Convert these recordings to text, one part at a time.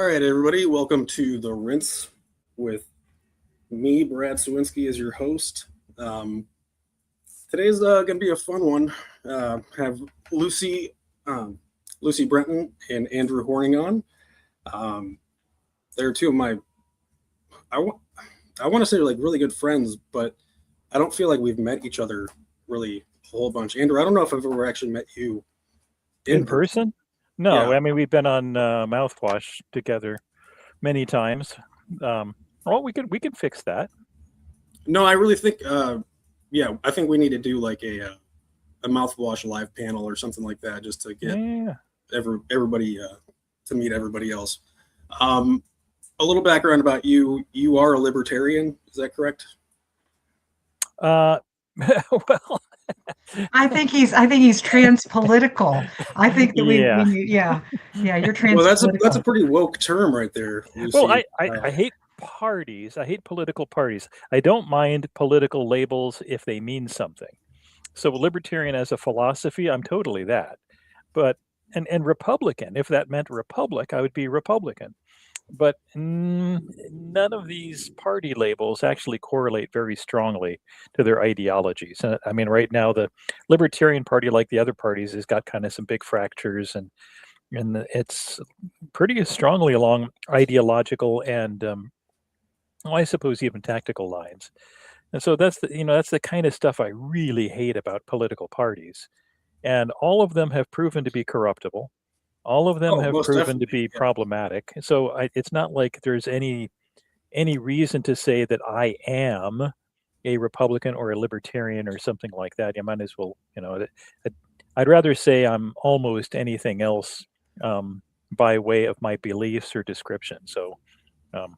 All right, everybody, welcome to The Rinse with me, Brad Sawinski, as your host. Um, Today's going to be a fun one. Have um, Lucy Brenton and Andrew Horning on. Um, they're two of my, I, wa- I want to say like really good friends, but I don't feel like we've met each other really a whole bunch. Andrew, I don't know if I've ever actually met you In in person. person? No, Yeah. I mean we've been on Mouthwash together many times. Well, we can fix that. No, I really think, yeah, I think we need to do like a mouthwash live panel or something like that just to get Yeah. everybody to meet everybody else. Um, a little background about you: you are a libertarian, is that correct? Uh, well, I think he's trans-political. I think that we yeah. need, yeah, you're Well, that's a trans-political. pretty woke term right there, Well, Lucy. I hate parties. I hate political parties. I don't mind political labels if they mean something. So libertarian as a philosophy, I'm totally that. But and Republican, if that meant republic, I would be Republican. But none of these party labels actually correlate very strongly to their ideologies. And I mean, right now, the Libertarian Party, like the other parties, has got kind of some big fractures, and it's pretty strongly along ideological and, well, I suppose even tactical lines. And so that's the kind of stuff I really hate about political parties. And all of them have proven to be corruptible. All of them Oh, have most proven to definitely. be Yeah. problematic. So it's not like there's any reason to say that I am a Republican or a Libertarian or something like that. You might as well, I'd rather say I'm almost anything else, by way of my beliefs or description. So, um,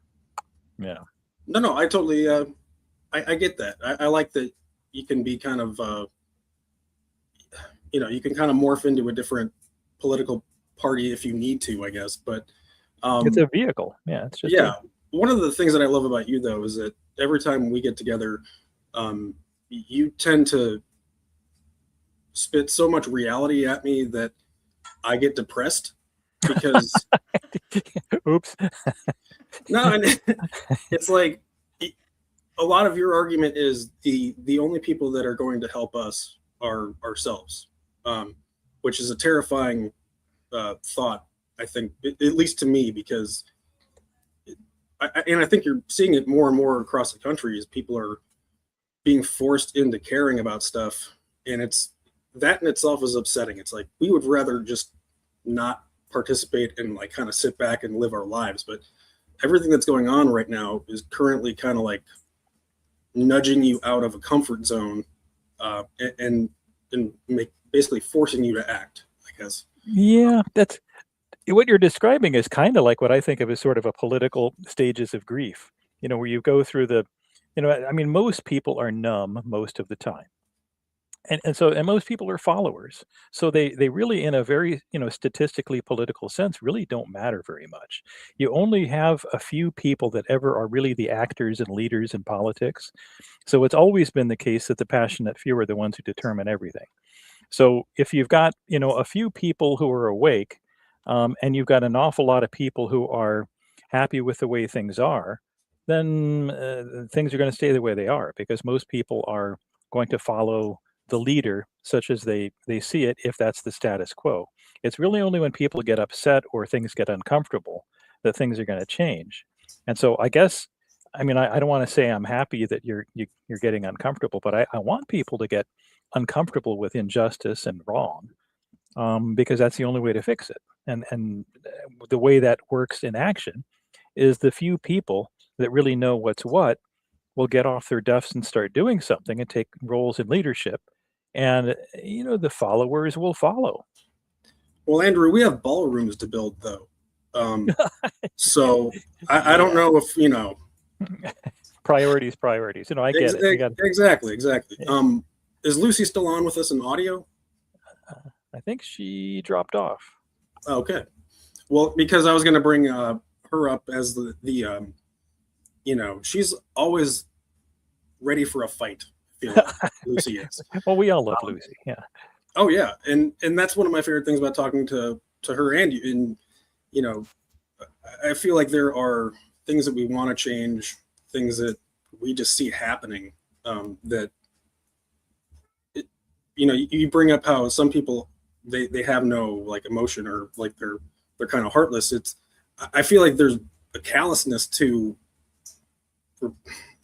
yeah. No, no, I totally, I get that. I like that you can be kind of, you can kind of morph into a different political party if you need to, I guess. But It's um, a vehicle. Yeah, it's just yeah, a one of the things that I love about you though is that every time we get together, you tend to spit so much reality at me that I get depressed because oops. no, and it's like a lot of your argument is the only people that are going to help us are ourselves, which is a terrifying thought. I think, at least to me, because and I think you're seeing it more and more across the country as people are being forced into caring about stuff, and it's that in itself is upsetting. It's like we would rather just not participate and like kind of sit back and live our lives, but everything that's going on right now is currently kind of like nudging you out of a comfort zone, and basically forcing you to act, I guess. Yeah, that's what you're describing is kind of like what I think of as sort of a political stages of grief. Where you go through I mean, most people are numb most of the time. And most people are followers. So they really, in a very, statistically political sense, really don't matter very much. You only have a few people that ever are really the actors and leaders in politics. So it's always been the case that the passionate few are the ones who determine everything. So if you've got, a few people who are awake, and you've got an awful lot of people who are happy with the way things are, then things are going to stay the way they are because most people are going to follow the leader such as they see it if that's the status quo. It's really only when people get upset or things get uncomfortable that things are going to change. And so I guess, I mean, I don't want to say I'm happy that you're getting uncomfortable, but I want people to get uncomfortable with injustice and wrong, because that's the only way to fix it. And the way that works in action is the few people that really know what's what will get off their duffs and start doing something and take roles in leadership, and the followers will follow. Well, Andrew, we have ballrooms to build, though. So I don't Yeah. know if Priorities. I get it. You got. exactly, exactly. Yeah. Is Lucy still on with us in audio? I think she dropped off. Okay. Well, because I was going to bring her up as she's always ready for a fight. I feel like Lucy is. Well, we all love Lucy. Yeah. Oh yeah, and that's one of my favorite things about talking to her and you. And I feel like there are things that we want to change, things that we just see happening, that, you bring up how some people, they have no like emotion, or like they're kind of heartless. I feel like there's a callousness to,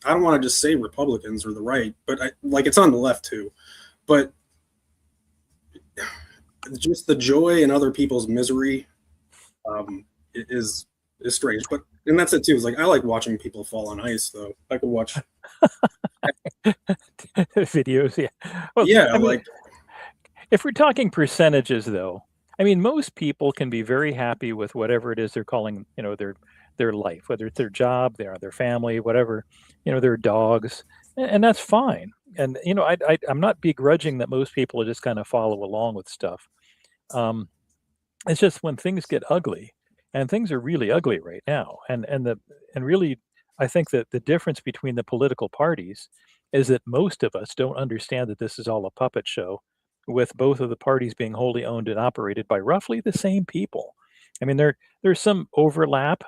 I don't want to just say Republicans or the right, but like it's on the left too, but just the joy in other people's misery is strange. But and that's it too. It's like I like watching people fall on ice, though. I could watch videos. Yeah. Well, yeah, I mean, like if we're talking percentages, though, I mean, most people can be very happy with whatever it is they're calling, their life, whether it's their job, their family, whatever, their dogs, and that's fine. And I'm not begrudging that most people just kind of follow along with stuff. It's just when things get ugly, and things are really ugly right now, and really, I think that the difference between the political parties is that most of us don't understand that this is all a puppet show, with both of the parties being wholly owned and operated by roughly the same people. I mean, there's some overlap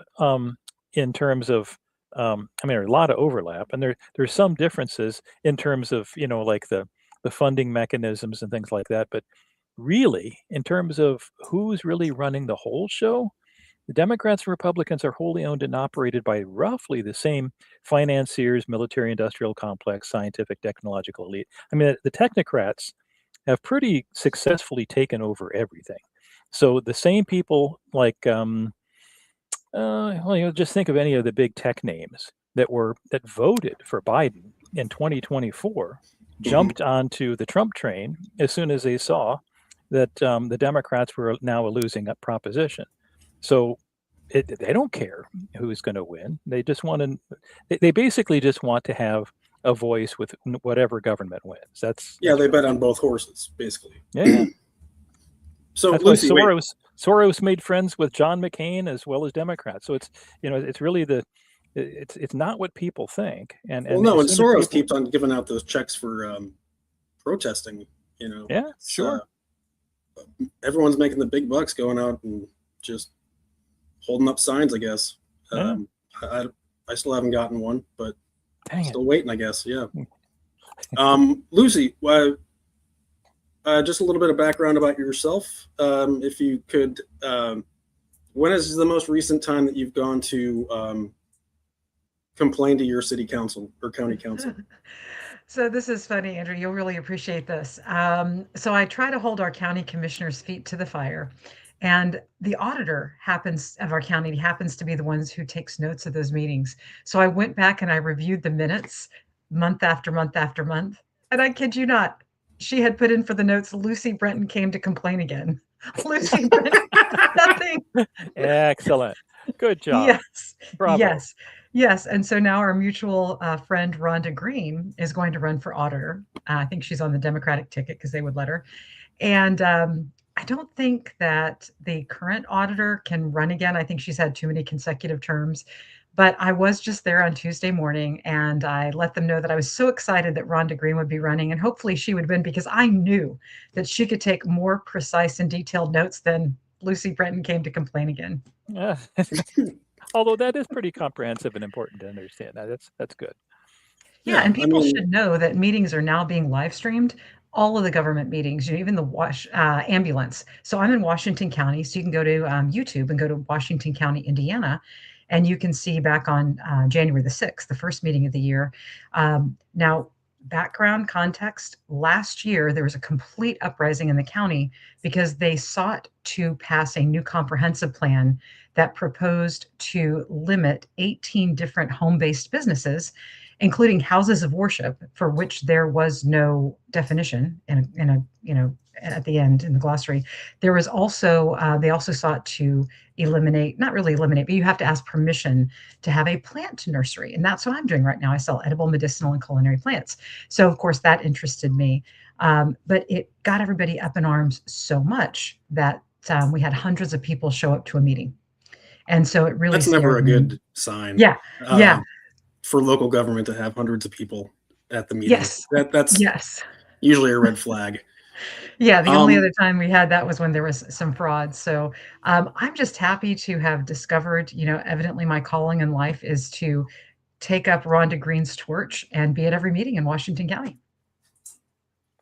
in terms of, there's a lot of overlap, and there's some differences in terms of, like the funding mechanisms and things like that. But really, in terms of who's really running the whole show, the Democrats and Republicans are wholly owned and operated by roughly the same financiers, military industrial complex, scientific, technological elite. I mean, the technocrats have pretty successfully taken over everything. So the same people like, just think of any of the big tech names that voted for Biden in 2024, jumped onto the Trump train as soon as they saw that the Democrats were now a losing proposition. So they don't care who's going to win. They just want to. They basically just want to have a voice with whatever government wins. That's they bet on both horses, basically. Yeah. So that's Lucy, why Soros made friends with John McCain as well as Democrats. So it's it's really it's not what people think. And Soros keeps on giving out those checks for protesting. Yeah, sure. Everyone's making the big bucks going out and just holding up signs, I guess. Yeah. I still haven't gotten one, but Dang still waiting, I guess. Yeah. Lucy, just a little bit of background about yourself. If you could, when is the most recent time that you've gone to complain to your city council or county council? So this is funny, Andrew. You'll really appreciate this. So I try to hold our county commissioners' feet to the fire. And the auditor of our county happens to be the ones who takes notes of those meetings. So I went back and I reviewed the minutes month after month after month. And I kid you not, she had put in for the notes, Lucy Brenton came to complain again. Lucy Brenton, nothing. Excellent. Good job. Yes. Bravo. Yes. And so now our mutual friend, Rhonda Green, is going to run for auditor. I think she's on the Democratic ticket because they would let her. And I don't think that the current auditor can run again. I think she's had too many consecutive terms. But I was just there on Tuesday morning, and I let them know that I was so excited that Rhonda Green would be running, and hopefully she would win, because I knew that she could take more precise and detailed notes than Lucy Brenton came to complain again. Yeah. Although that is pretty comprehensive and important to understand. That's good. Yeah, and people should know that meetings are now being live streamed. All of the government meetings, even the ambulance. So I'm in Washington County, so you can go to YouTube and go to Washington County, Indiana, and you can see back on January the 6th, the first meeting of the year. Now, background context, last year there was a complete uprising in the county because they sought to pass a new comprehensive plan that proposed to limit 18 different home-based businesses, including houses of worship, for which there was no definition at the end in the glossary. There was also, they also sought to not really eliminate, but you have to ask permission to have a plant nursery. And that's what I'm doing right now. I sell edible, medicinal, and culinary plants. So of course that interested me. But it got everybody up in arms so much that we had hundreds of people show up to a meeting. And so it really— That's never a good sign. Yeah. Yeah. For local government to have hundreds of people at the meeting. Yes. That's yes. usually a red flag. Yeah, the only Um, other time we had that was when there was some fraud. So I'm just happy to have discovered, evidently my calling in life is to take up Rhonda Green's torch and be at every meeting in Washington County.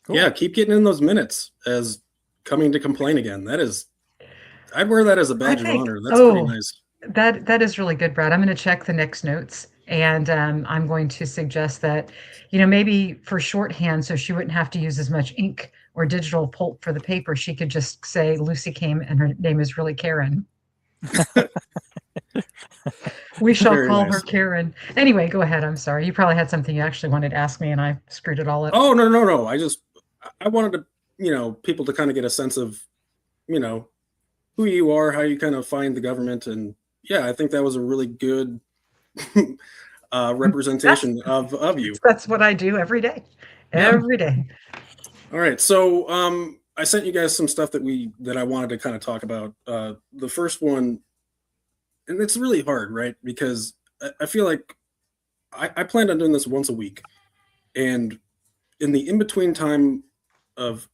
yeah, Cool. keep getting in those minutes as coming to complain again. I'd wear that as a I badge of think, honor. That's pretty oh, nice. that is really good, Brad. I'm going to check the next notes, and I'm going to suggest that, maybe for shorthand, so she wouldn't have to use as much ink or digital pulp for the paper, she could just say Lucy came and her name is really Karen. We shall Very call her nice. Karen. Anyway, go ahead. I'm sorry. You probably had something you actually wanted to ask me, and I screwed it all up. Oh, no, no, no. I wanted to, people to kind of get a sense of, you know, who you are, how you kind of find the government. And yeah, I think that was a really good That's representation of you. that's what I do every day. Yep. Every day. All right. So I sent you guys some stuff that I wanted to kind of talk about. The first one, and it's really hard, right? Because I feel like I planned on doing this once a week. And in the in-between time of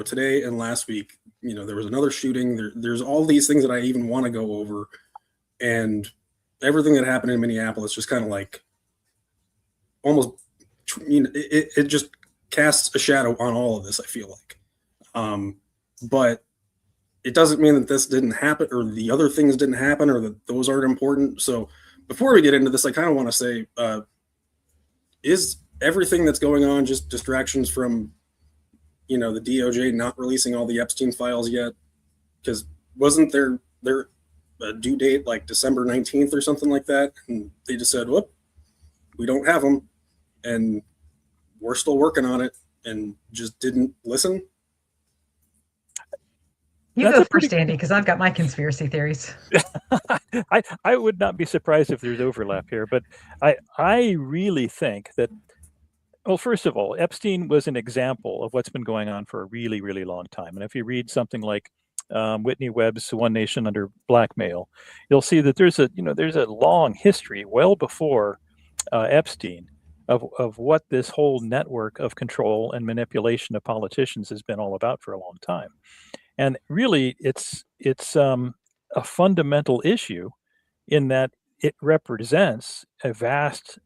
today and last week, there was another shooting. There's all these things that I even want to go over, and everything that happened in Minneapolis just kind of like almost it just casts a shadow on all of this. I feel like, but it doesn't mean that this didn't happen or the other things didn't happen or that those aren't important. So before we get into this, I kind of want to say, is everything that's going on just distractions from the DOJ not releasing all the Epstein files yet? Because wasn't there a due date like December 19th or something like that, and they just said, "Whoop, we don't have them," and we're still working on it, and just didn't listen. You That's go a pretty first, Andy, because I've got my conspiracy theories. I would not be surprised if there's overlap here, but I really think that, well, first of all, Epstein was an example of what's been going on for a really, really long time. And if you read something like Whitney Webb's One Nation Under Blackmail, you'll see that there's a long history, well before Epstein, of what this whole network of control and manipulation of politicians has been all about for a long time. And really, it's a fundamental issue in that it represents a vast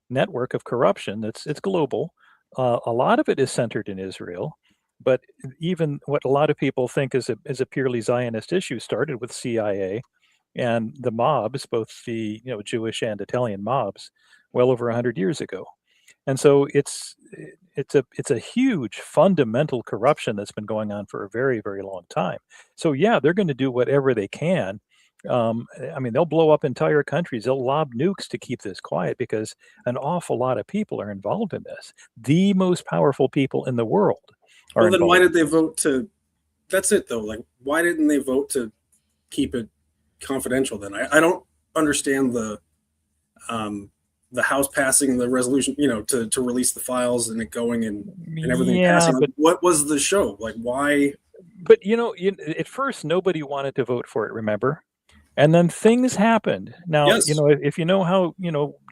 network of corruption it's global. A lot of it is centered in Israel, but even what a lot of people think is a purely Zionist issue started with CIA and the mobs, both the Jewish and Italian mobs, well over 100 years ago. And so it's a huge fundamental corruption that's been going on for a very, very long time. So yeah, they're going to do whatever they can. I mean, they'll blow up entire countries. They'll lob nukes to keep this quiet because an awful lot of people are involved in this. The most powerful people in the world are Well, then why involved. did they vote to? That's it though. Like, why didn't they vote to keep it confidential? Then I don't understand the House passing the resolution, to release the files and it going and everything Yeah, passing. but What was the show like? Why? at first nobody wanted to vote for it. Remember? And then things happened. Now, Yes. if you know how,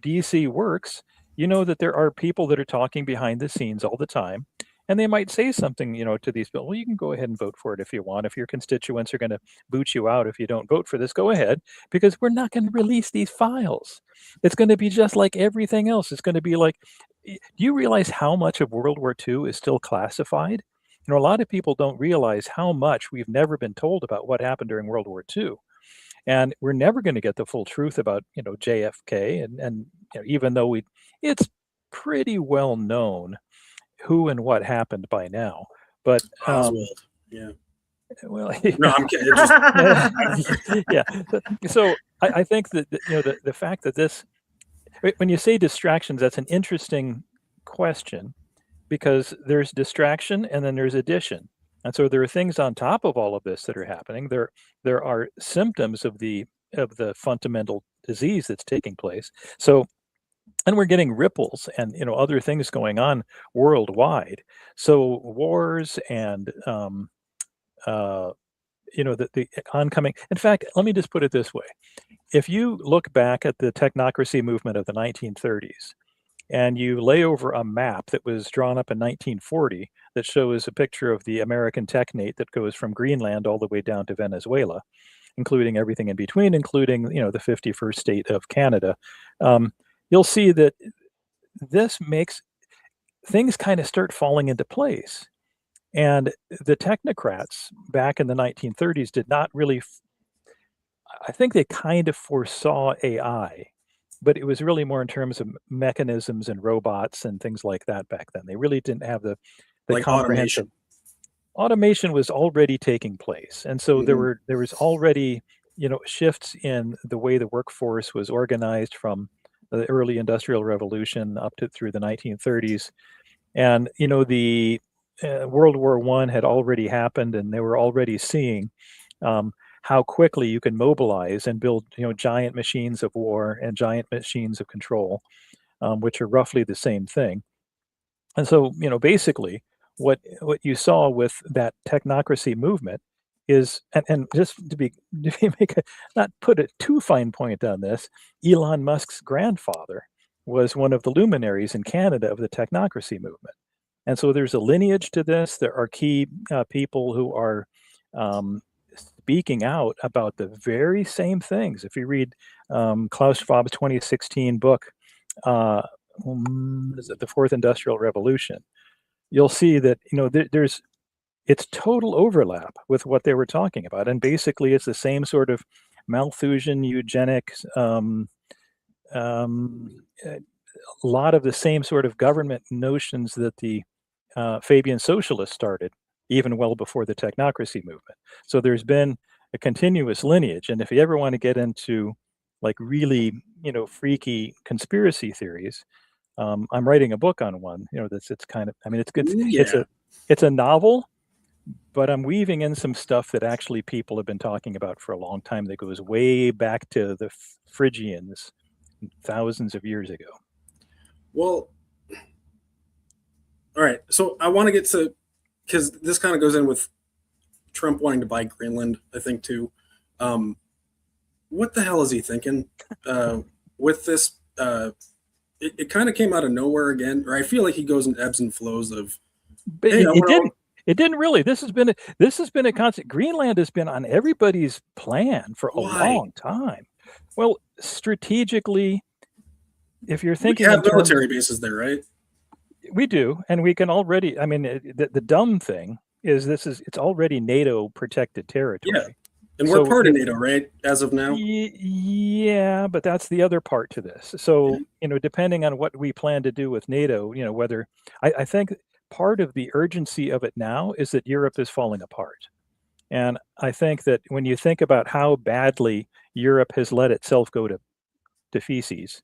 DC works, you know that there are people that are talking behind the scenes all the time. And they might say something, to these people. Well, you can go ahead and vote for it if you want. If your constituents are going to boot you out if you don't vote for this, go ahead, because we're not going to release these files. It's going to be just like everything else. It's going to be like, do you realize how much of World War II is still classified? A lot of people don't realize how much we've never been told about what happened during World War II. And we're never going to get the full truth about JFK, and even though it's pretty well known who and what happened by now. But Oswald. Yeah. well, No, I'm kidding. It yeah. So I think that the fact that this, when you say distractions, that's an interesting question, because there's distraction and then there's addition. And so there are things on top of all of this that are happening. There are symptoms of the fundamental disease that's taking place. So, and we're getting ripples and other things going on worldwide. So wars and the oncoming. In fact, let me just put it this way: if you look back at the technocracy movement of the 1930s, and you lay over a map that was drawn up in 1940 that shows a picture of the American Technate that goes from Greenland all the way down to Venezuela, including everything in between, including, the 51st state of Canada, you'll see that this makes things kind of start falling into place. And the technocrats back in the 1930s did not really, I think they kind of foresaw AI, but it was really more in terms of mechanisms and robots and things like that back then. They really didn't have the Like comprehensive. automation. Automation was already taking place, and so there was already shifts in the way the workforce was organized from the early industrial revolution up to through the 1930s. And the World War I had already happened, and they were already seeing how quickly you can mobilize and build giant machines of war and giant machines of control, which are roughly the same thing. And so basically what you saw with that technocracy movement is, and just to not put a too fine point on this, Elon Musk's grandfather was one of the luminaries in Canada of the technocracy movement. And so there's a lineage to this. There are key people who are speaking out about the very same things. If you read Klaus Schwab's 2016 book, is it The Fourth Industrial Revolution, you'll see that it's total overlap with what they were talking about. And basically it's the same sort of Malthusian eugenics, a lot of the same sort of government notions that the Fabian socialists started even well before the technocracy movement. So there's been a continuous lineage. And if you ever want to get into like really, freaky conspiracy theories, I'm writing a book on one, it's kind of, it's good. Yeah. It's a novel, but I'm weaving in some stuff that actually people have been talking about for a long time that goes way back to the Phrygians thousands of years ago. Well, all right. So I want to get to, because this kind of goes in with Trump wanting to buy Greenland, I think, too. What the hell is he thinking with this? It kind of came out of nowhere again, or I feel like he goes in ebbs and flows of. But hey, it didn't really. This has been a constant. Greenland has been on everybody's plan for a long time. Well, strategically, if you're thinking, we have military bases there, right? We do, and we can already. The dumb thing is it's already NATO protected territory. Yeah, and we're part of NATO, right? As of now. Yeah, but that's the other part to this. So depending on what we plan to do with NATO, whether I think part of the urgency of it now is that Europe is falling apart. And I think that when you think about how badly Europe has let itself go to feces,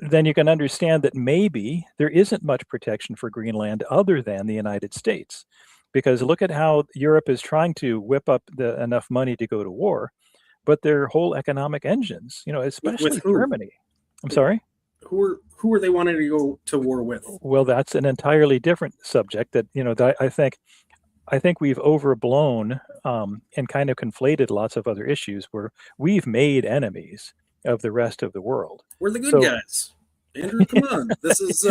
then you can understand that maybe there isn't much protection for Greenland other than the United States. Because look at how Europe is trying to whip up enough money to go to war, but their whole economic engines, especially Germany. I'm sorry? Who are they wanting to go to war with? Well, that's an entirely different subject that, that I think we've overblown and kind of conflated lots of other issues where we've made enemies of the rest of the world. We're the good guys. Andrew, come on. This is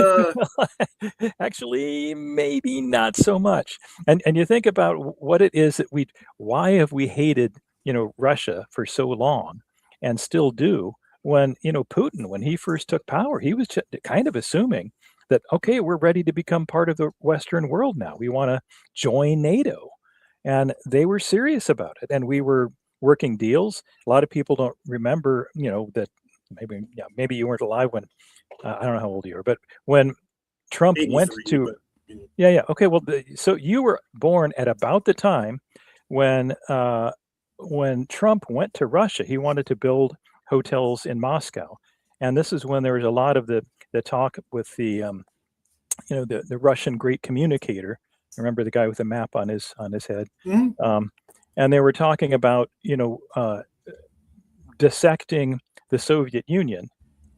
actually maybe not so much. And you think about what it is that why have we hated, Russia for so long and still do when, Putin, when he first took power, he was kind of assuming that, okay, we're ready to become part of the Western world now. We want to join NATO. And they were serious about it. And we were working deals. A lot of people don't remember, that maybe you weren't alive when, I don't know how old you are, but when Trump went to, okay, well, so you were born at about the time when Trump went to Russia. He wanted to build hotels in Moscow, and this is when there was a lot of the talk with the Russian great communicator. Remember the guy with the map on his head, and they were talking about dissecting the Soviet Union,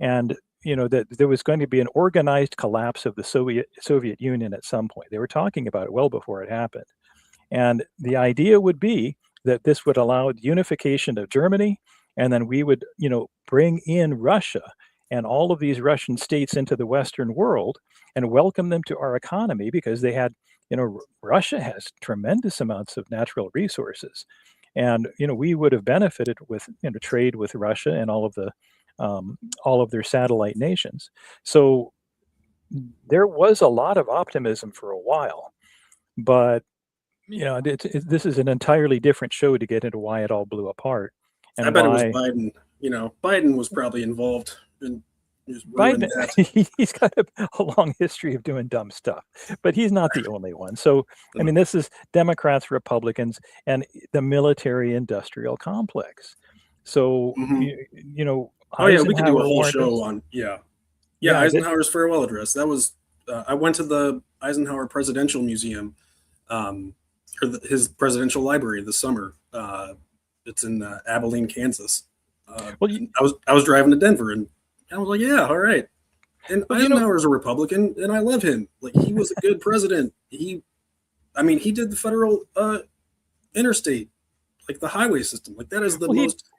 and that there was going to be an organized collapse of the Soviet Union at some point. They were talking about it well before it happened. And the idea would be that this would allow the unification of Germany, and then we would, bring in Russia and all of these Russian states into the Western world and welcome them to our economy because they had, Russia has tremendous amounts of natural resources. And, we would have benefited with, trade with Russia and all of their satellite nations. So there was a lot of optimism for a while, but this is an entirely different show to get into why it all blew apart. And I bet why, it was Biden. Biden was probably involved in just Biden, ruined that. he's got a long history of doing dumb stuff, but he's not the only one. So, I mean, this is Democrats, Republicans, and the military-industrial complex. So, Oh yeah, we could do a whole warned show us. on Yeah, Eisenhower's farewell address. That was I went to the Eisenhower Presidential Museum, his presidential library this summer. It's in Abilene, Kansas. Well, I was driving to Denver, and I was like, yeah, all right. And Eisenhower's a Republican, and I love him. Like, he was a good president. He did the federal interstate, like the highway system. Like, that is the most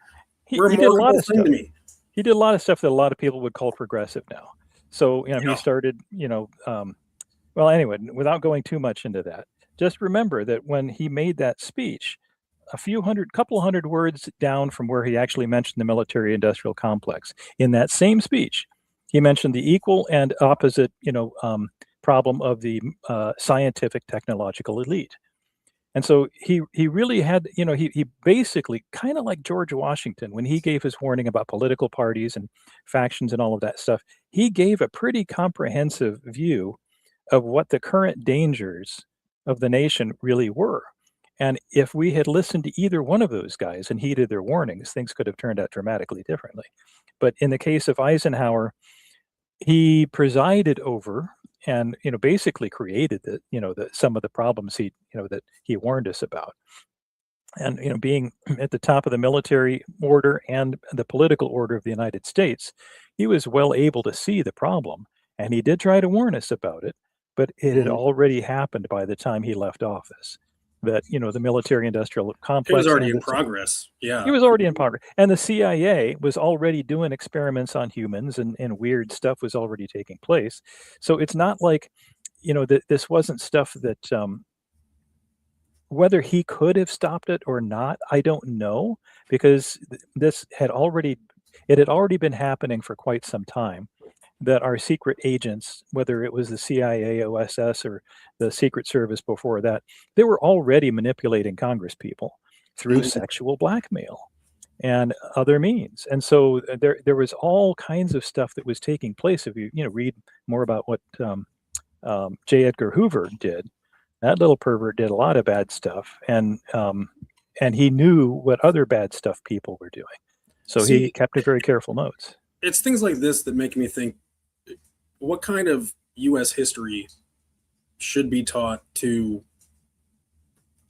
remarkable thing to me. He did a lot of stuff that a lot of people would call progressive now. So, he started, well, anyway, without going too much into that, just remember that when he made that speech, couple hundred words down from where he actually mentioned the military-industrial complex, in that same speech, he mentioned the equal and opposite, problem of the scientific technological elite. And so he really had, he basically, kind of like George Washington, when he gave his warning about political parties and factions and all of that stuff, he gave a pretty comprehensive view of what the current dangers of the nation really were. And if we had listened to either one of those guys and heeded their warnings, things could have turned out dramatically differently. But in the case of Eisenhower, he presided over and basically created some of the problems that he warned us about. And being at the top of the military order and the political order of the United States, he was well able to see the problem, and he did try to warn us about it, but it had already happened by the time he left office. That the military-industrial complex. It was already in progress. Yeah, he was already in progress, and the CIA was already doing experiments on humans, and weird stuff was already taking place. So it's not like, that this wasn't stuff that whether he could have stopped it or not, I don't know, because it had already been happening for quite some time. That our secret agents, whether it was the CIA, OSS, or the Secret Service before that, they were already manipulating Congress people through sexual blackmail and other means. And so there was all kinds of stuff that was taking place. If you read more about what J. Edgar Hoover did, that little pervert did a lot of bad stuff, and he knew what other bad stuff people were doing. So he kept a very careful notes. It's things like this that make me think, what kind of U.S. history should be taught to,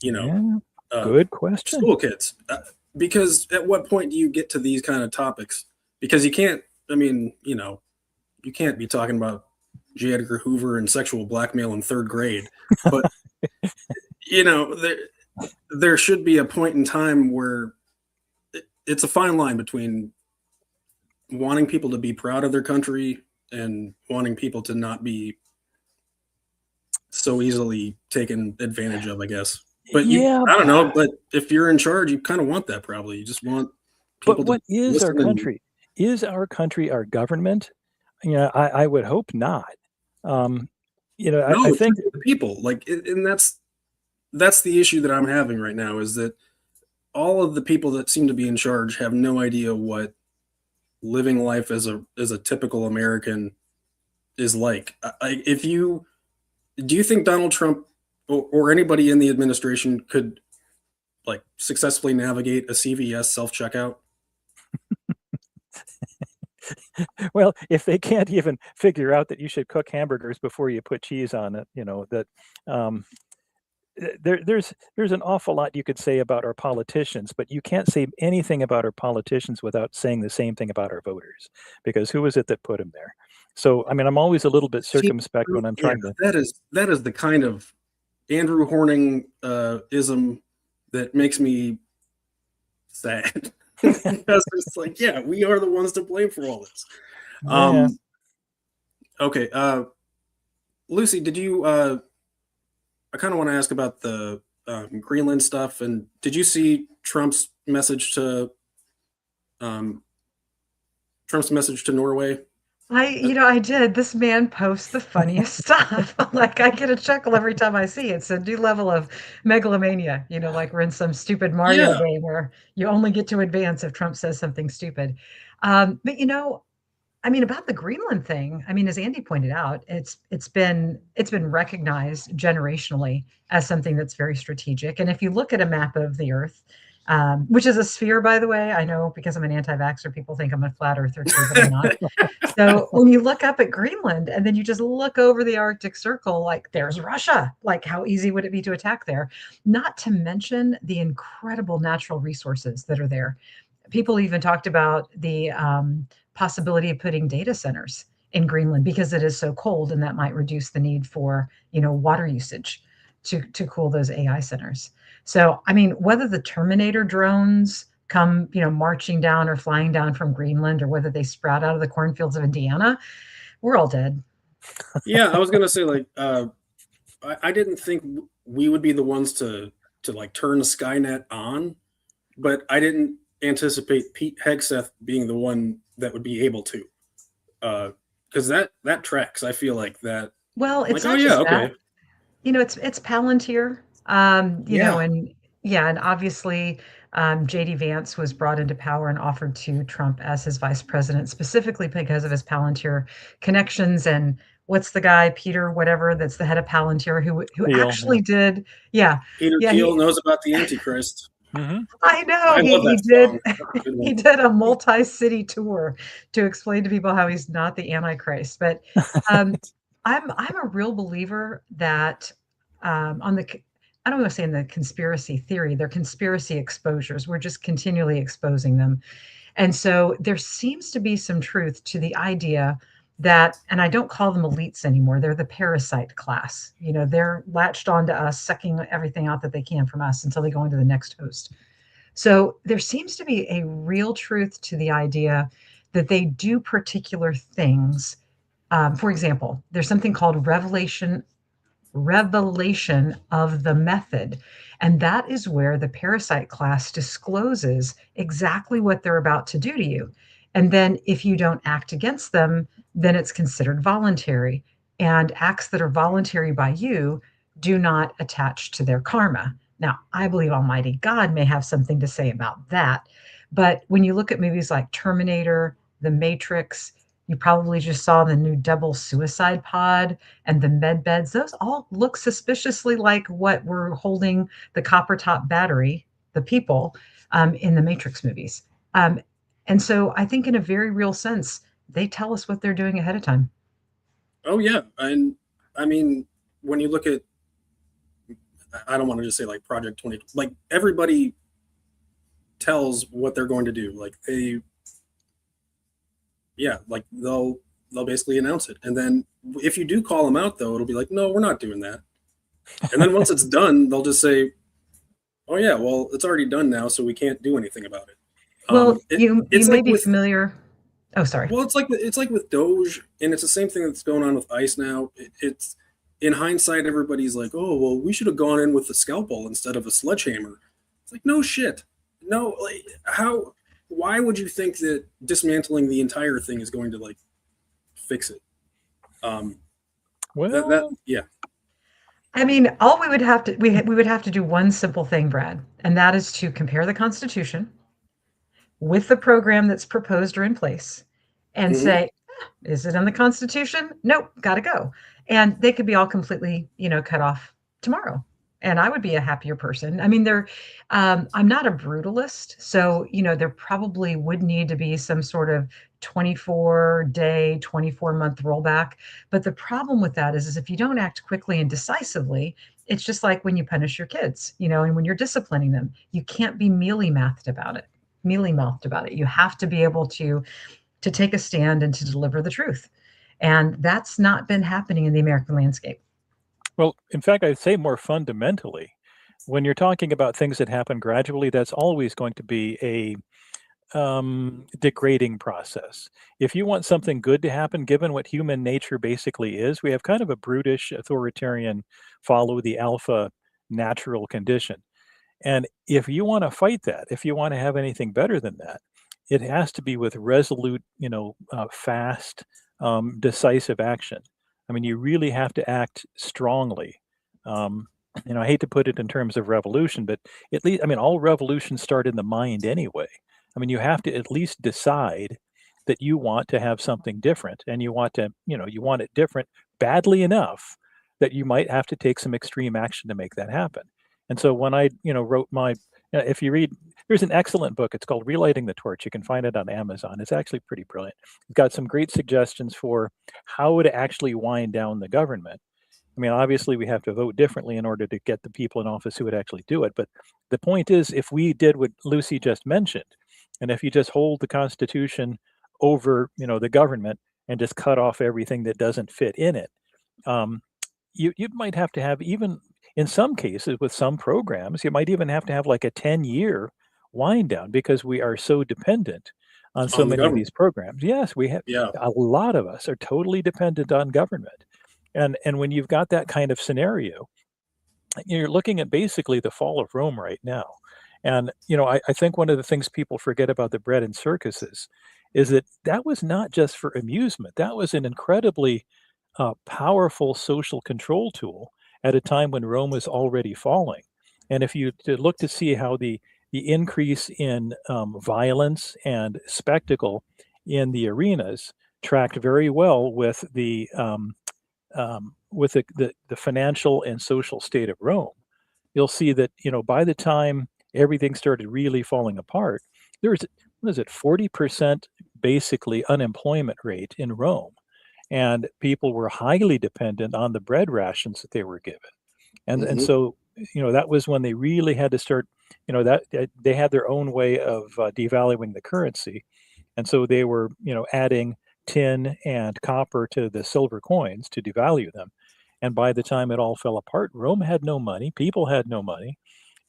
good question, school kids? Because at what point do you get to these kind of topics? Because you can't, you can't be talking about J. Edgar Hoover and sexual blackmail in third grade. But, there should be a point in time where it's a fine line between wanting people to be proud of their country and wanting people to not be so easily taken advantage of, I guess. But I don't know. But if you're in charge, you kind of want that. Probably you just want people. But what is our country? Is our country our government? I would hope not. No, I think the people and that's the issue that I'm having right now, is that all of the people that seem to be in charge have no idea what living life as a typical American is like. Do you think Donald Trump or anybody in the administration could successfully navigate a CVS self-checkout? Well, if they can't even figure out that you should cook hamburgers before you put cheese on it, there's an awful lot you could say about our politicians, but you can't say anything about our politicians without saying the same thing about our voters, because who is it that put them there? So, I'm always a little bit circumspect when I'm trying to. That is the kind of Andrew Horning ism that makes me sad. Because it's we are the ones to blame for all this. Yeah. Okay. Lucy, did you? I kind of want to ask about the Greenland stuff, and did you see um, Trump's message to Norway? I did. This man posts the funniest stuff. Like I get a chuckle every time I see it. It's a new level of megalomania, like we're in some stupid Mario Yeah. game where you only get to advance if Trump says something stupid. But I mean, about the Greenland thing, I mean, as Andy pointed out, it's been recognized generationally as something that's very strategic. And if you look at a map of the Earth, which is a sphere, by the way, I know because I'm an anti-vaxxer, people think I'm a flat earther too, but I'm not. So when you look up at Greenland and then you just look over the Arctic Circle, like there's Russia. Like how easy would it be to attack there? Not to mention the incredible natural resources that are there. People even talked about the possibility of putting data centers in Greenland because it is so cold, and that might reduce the need for water usage to cool those AI centers. So, I mean, whether the Terminator drones come, marching down or flying down from Greenland, or whether they sprout out of the cornfields of Indiana, we're all dead. Yeah, I was gonna say like I didn't think we would be the ones to like turn Skynet on, but I didn't anticipate Pete Hegseth being the one that would be able to, because that tracks. I feel like that. Well, I'm it's like, oh not yeah, just that. okay, It's Palantir, yeah. and yeah, and obviously, JD Vance was brought into power and offered to Trump as his vice president, specifically because of his Palantir connections. And what's the guy, Peter, whatever, that's the head of Palantir, who Thiel, actually did, yeah, Peter yeah, Thiel knows about the Antichrist. I know I love he that did. song. That's a good He one. did a multi-city tour to explain to people how he's not the Antichrist. But um, I'm a real believer that on the I don't want to say in the conspiracy theory, they're conspiracy exposures. We're just continually exposing them. And so there seems to be some truth to the idea that, and I don't call them elites anymore, they're the parasite class. They're latched onto us, sucking everything out that they can from us until they go into the next host. So there seems to be a real truth to the idea that they do particular things. For example, there's something called revelation of the method. And that is where the parasite class discloses exactly what they're about to do to you. And then if you don't act against them, then it's considered voluntary. And acts that are voluntary by you do not attach to their karma. Now, I believe Almighty God may have something to say about that. But when you look at movies like Terminator, The Matrix, you probably just saw the new double suicide pod and the med beds. Those all look suspiciously like what we're holding the copper top battery, the people, in the Matrix movies. And so I think in a very real sense, they tell us what they're doing ahead of time. Oh yeah, and I mean when you look at, I don't want to just say like Project 20, like everybody tells what they're going to do. Like like they'll basically announce it, and then if you do call them out, though, it'll be like, no, we're not doing that. And then once it's done, they'll just say, oh yeah, well, it's already done now, so we can't do anything about it. Well, you It's may like be with familiar. Oh, sorry. well, it's like with Doge, and it's the same thing that's going on with ICE now. It's in hindsight, everybody's like, oh well, we should have gone in with the scalpel instead of a sledgehammer. It's like, no shit, no, like how? Why would you think that dismantling the entire thing is going to like fix it? Well, Yeah. I mean, all we would have to we would have to do one simple thing, Brad, and that is to compare the Constitution with the program that's proposed or in place and Mhm. say, is it in the Constitution? Nope, got to go. And they could be all completely, cut off tomorrow. And I would be a happier person. I mean, I'm not a brutalist. So, there probably would need to be some sort of 24-day, 24-month rollback. But the problem with that is if you don't act quickly and decisively, it's just like when you punish your kids, and when you're disciplining them, you can't be mealy-mouthed about it. You have to be able to take a stand and to deliver the truth. And that's not been happening in the American landscape. well, in fact, I'd say more fundamentally, when you're talking about things that happen gradually, that's always going to be degrading process. If you want something good to happen, given what human nature basically is, we have kind of a brutish, authoritarian, follow the alpha natural condition. And if you want to fight that, if you want to have anything better than that, it has to be with resolute, fast, decisive action. I mean, you really have to act strongly. I hate to put it in terms of revolution, but at least, I mean, all revolutions start in the mind anyway. I mean, you have to at least decide that you want to have something different, and you want to, you want it different badly enough that you might have to take some extreme action to make that happen. And so when I, wrote my, if you read, there's an excellent book. It's called Relighting the Torch. You can find it on Amazon. It's actually pretty brilliant. It's got some great suggestions for how to actually wind down the government. I mean, obviously, we have to vote differently in order to get the people in office who would actually do it. But the point is, if we did what Lucy just mentioned, and if you just hold the Constitution over, the government and just cut off everything that doesn't fit in it, you might have to have, even in some cases with some programs, you might even have to have like a 10-year wind down, because we are so dependent on so many of these programs. Yes, we have. Yeah. A lot of us are totally dependent on government. And when you've got that kind of scenario, you're looking at basically the fall of Rome right now. And, I think one of the things people forget about the bread and circuses is that was not just for amusement. That was an incredibly powerful social control tool at a time when Rome was already falling. And if you look to see how the increase in violence and spectacle in the arenas tracked very well with the financial and social state of Rome, you'll see that, by the time everything started really falling apart, there was, 40% basically unemployment rate in Rome. And people were highly dependent on the bread rations that they were given. And so, that was when they really had to start, that they had their own way of devaluing the currency. And so they were, adding tin and copper to the silver coins to devalue them. And by the time it all fell apart, Rome had no money, people had no money,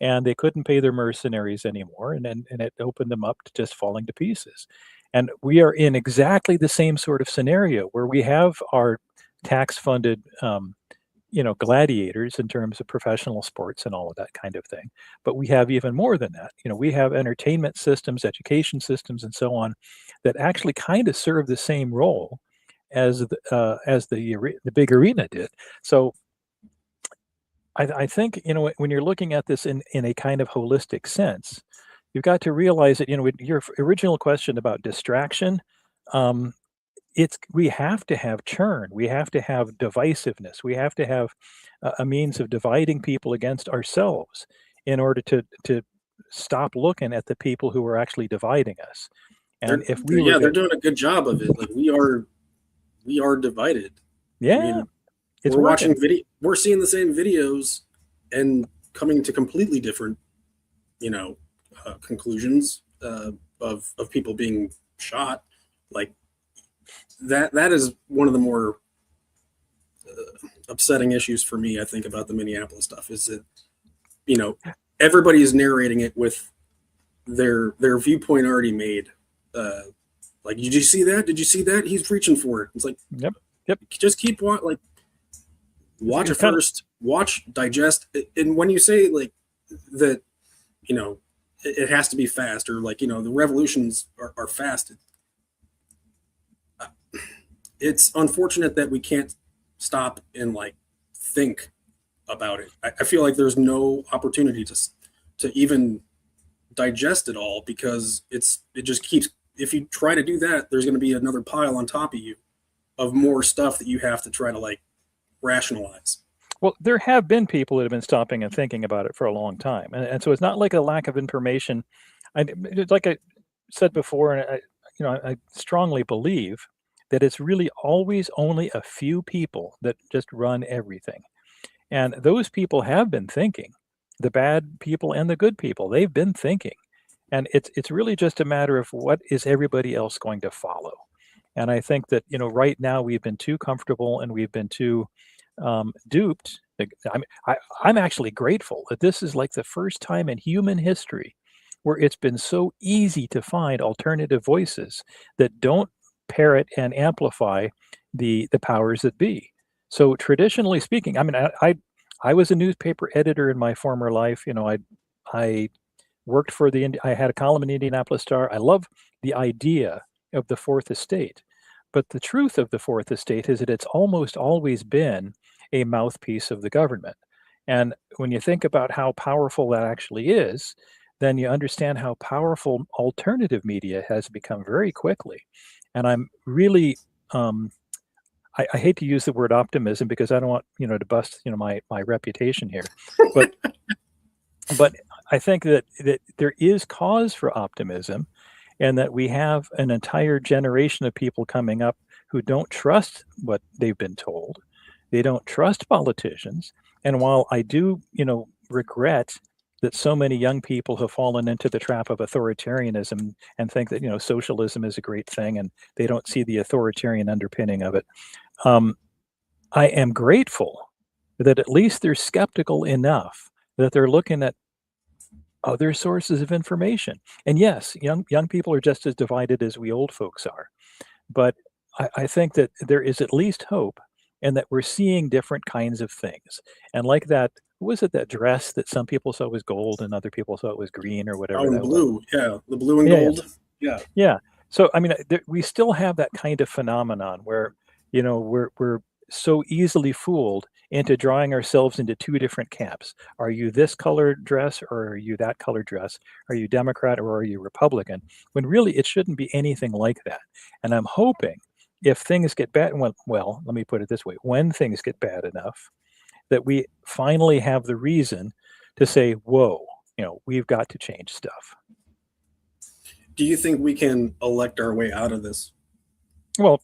and they couldn't pay their mercenaries anymore. And it opened them up to just falling to pieces. And we are in exactly the same sort of scenario where we have our tax-funded, gladiators in terms of professional sports and all of that kind of thing. But we have even more than that. We have entertainment systems, education systems, and so on that actually kind of serve the same role as the big arena did. So I think, when you're looking at this in a kind of holistic sense, you've got to realize that, your original question about distraction, we have to have churn. We have to have divisiveness. We have to have a means of dividing people against ourselves in order to stop looking at the people who are actually dividing us. And they're doing a good job of it. Like we are divided. Yeah. I mean, we're watching we're seeing the same videos and coming to completely different, conclusions of people being shot. Like that is one of the more upsetting issues for me, I think, about the Minneapolis stuff is that, everybody is narrating it with their viewpoint already made. Like, did you see that? Did you see that? He's reaching for it. It's like, yep. Just keep watch it first, watch, digest. And when you say like that, it has to be fast, or the revolutions are fast. It's unfortunate that we can't stop and think about it. I feel like there's no opportunity to even digest it all, because it just keeps, if you try to do that, there's going to be another pile on top of you of more stuff that you have to try to rationalize. Well, there have been people that have been stopping and thinking about it for a long time. And so it's not like a lack of information. Like I said before, and I strongly believe that it's really always only a few people that just run everything. And those people have been thinking, the bad people and the good people, they've been thinking. And it's really just a matter of what is everybody else going to follow. And I think that, right now we've been too comfortable and we've been too duped. I'm actually grateful that this is like the first time in human history where it's been so easy to find alternative voices that don't parrot and amplify the powers that be. So traditionally speaking, I mean, I was a newspaper editor in my former life. You know, I worked for I had a column in the Indianapolis Star. I love the idea of the fourth estate. But the truth of the fourth estate is that it's almost always been a mouthpiece of the government. And when you think about how powerful that actually is, then you understand how powerful alternative media has become very quickly. And I'm really, I hate to use the word optimism because I don't want, to bust, my reputation here. But but I think that there is cause for optimism, and that we have an entire generation of people coming up who don't trust what they've been told. They don't trust politicians. And while I do, regret that so many young people have fallen into the trap of authoritarianism and think that, socialism is a great thing and they don't see the authoritarian underpinning of it. I am grateful that at least they're skeptical enough that they're looking at other sources of information. And yes, young people are just as divided as we old folks are. But I think that there is at least hope, and that we're seeing different kinds of things. And like that, was it that dress that some people saw was gold and other people saw it was green or whatever? Oh, and that blue. was. Yeah, the blue and Yeah, gold. Yeah. Yeah. So I mean, we still have that kind of phenomenon where we're so easily fooled into drawing ourselves into two different camps. Are you this colored dress or are you that colored dress? Are you Democrat or are you Republican? When really it shouldn't be anything like that. And I'm hoping if things get bad, well, let me put it this way: when things get bad enough, that we finally have the reason to say, "Whoa, we've got to change stuff." Do you think we can elect our way out of this? Well,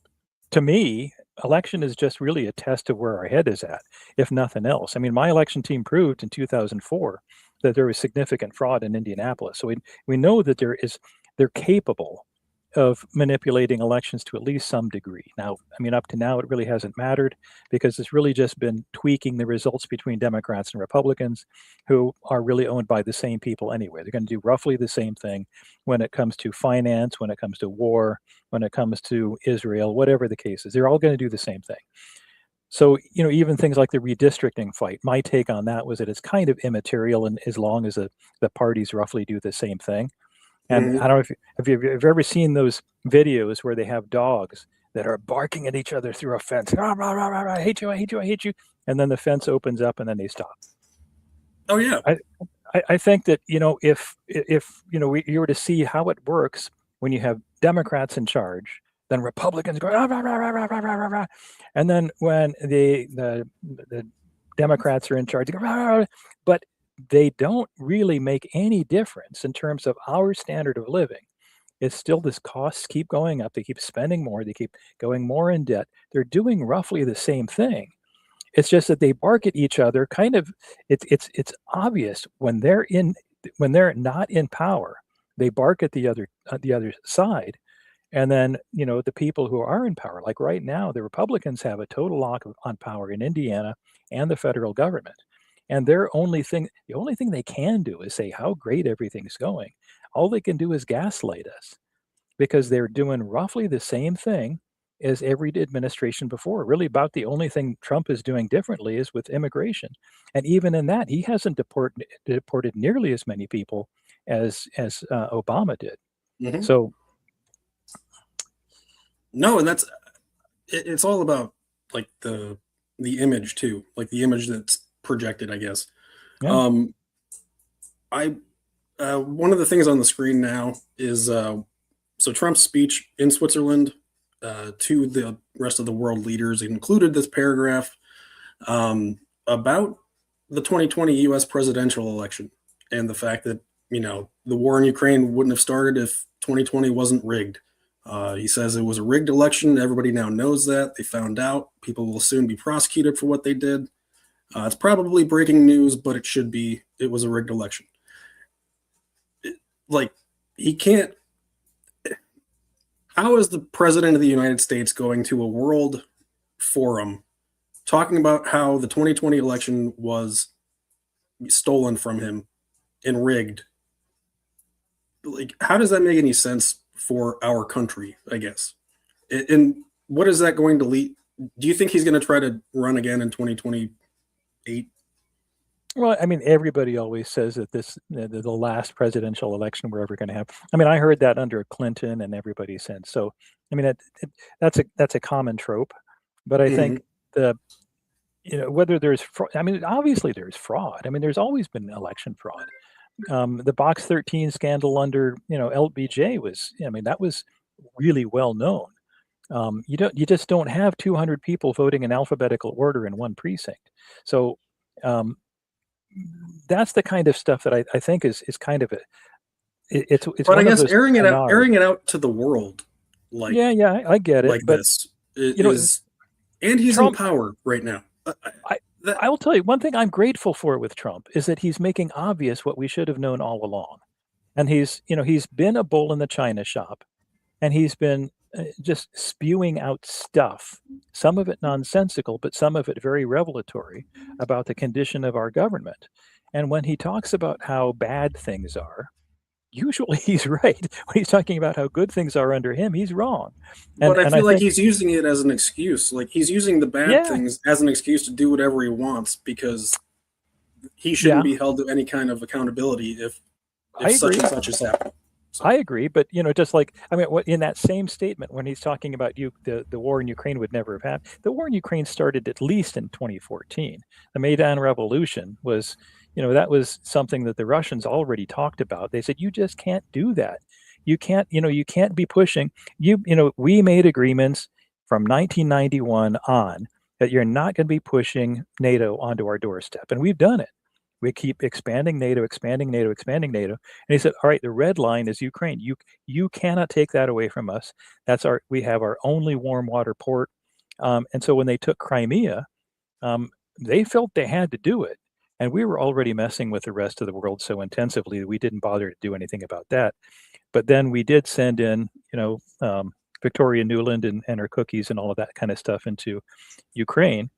to me, election is just really a test of where our head is at, if nothing else. I mean, my election team proved in 2004 that there was significant fraud in Indianapolis. So we know that they're capable of manipulating elections to at least some degree. Now, I mean, up to now, it really hasn't mattered because it's really just been tweaking the results between Democrats and Republicans, who are really owned by the same people anyway. They're going to do roughly the same thing when it comes to finance, when it comes to war, when it comes to Israel, whatever the case is. They're all going to do the same thing. So, even things like the redistricting fight, my take on that was that it's kind of immaterial, and as long as the parties roughly do the same thing. And I don't know if you've ever seen those videos where they have dogs that are barking at each other through a fence. Rah, rah, rah, rah, rah, I hate you, I hate you, I hate you. And then the fence opens up and then they stop. Oh, yeah. I think that, if you were to see how it works when you have Democrats in charge, then Republicans go, rah, rah, rah, rah, rah, rah, rah, rah. And then when the Democrats are in charge, they go, rah, rah, rah. But they don't really make any difference in terms of our standard of living. It's still this costs keep going up. They keep spending more. They keep going more in debt. They're doing roughly the same thing. It's just that they bark at each other. Kind of, it's obvious when they're not in power, they bark at the other side, and then the people who are in power, like right now, the Republicans have a total lock on power in Indiana and the federal government. And the only thing they can do is say how great everything's going. All they can do is gaslight us because they're doing roughly the same thing as every administration before. Really, about the only thing Trump is doing differently is with immigration. And even in that, he hasn't deported nearly as many people as Obama did. Mm-hmm. So, no, and it's all about like the image too, like the image that's projected, I guess. yeah. One of the things on the screen now is so Trump's speech in Switzerland to the rest of the world leaders included this paragraph about the 2020 U.S. presidential election and the fact that the war in Ukraine wouldn't have started if 2020 wasn't rigged. He says it was a rigged election. Everybody now knows that. They found out. People will soon be prosecuted for what they did. It's probably breaking news, but it was a rigged election. He can't. How is the president of the United States going to a world forum talking about how the 2020 election was stolen from him and rigged like, how does that make any sense for our country, I guess? And what is that going to lead? Do you think he's going to try to run again in 2028? Well, I mean, everybody always says that the last presidential election we're ever going to have. I mean, I heard that under Clinton and everybody since. So, I mean, that's a common trope. But I think the whether there's I mean, obviously there's fraud. I mean, there's always been election fraud. The Box 13 scandal under LBJ was, I mean, that was really well known. You just don't have 200 people voting in alphabetical order in one precinct. So that's the kind of stuff that I think is kind of it's but I one of guess those airing it out to the world, like I get it, like but this know, is, and he's Trump- in power right now. I will tell you one thing I'm grateful for with Trump is that he's making obvious what we should have known all along. And he's been a bull in the china shop, and he's been just spewing out stuff, some of it nonsensical, but some of it very revelatory about the condition of our government. And when he talks about how bad things are, usually he's right. When he's talking about how good things are under him, he's wrong. But I feel like he's using it as an excuse. Like, he's using the bad things as an excuse to do whatever he wants, because he shouldn't be held to any kind of accountability if such and such is happening. So. I agree, but just like, I mean, in that same statement when he's talking about the war in Ukraine would never have happened. The war in Ukraine started at least in 2014. The Maidan Revolution was, that was something that the Russians already talked about. They said, you just can't do that. You can't, you can't be pushing. We made agreements from 1991 on that you're not going to be pushing NATO onto our doorstep, and we've done it. We keep expanding NATO. And he said, all right, the red line is Ukraine. You cannot take that away from us. We have our only warm water port. And so when they took Crimea, they felt they had to do it. And we were already messing with the rest of the world so intensively that we didn't bother to do anything about that. But then we did send in, Victoria Nuland and her cookies and all of that kind of stuff into Ukraine.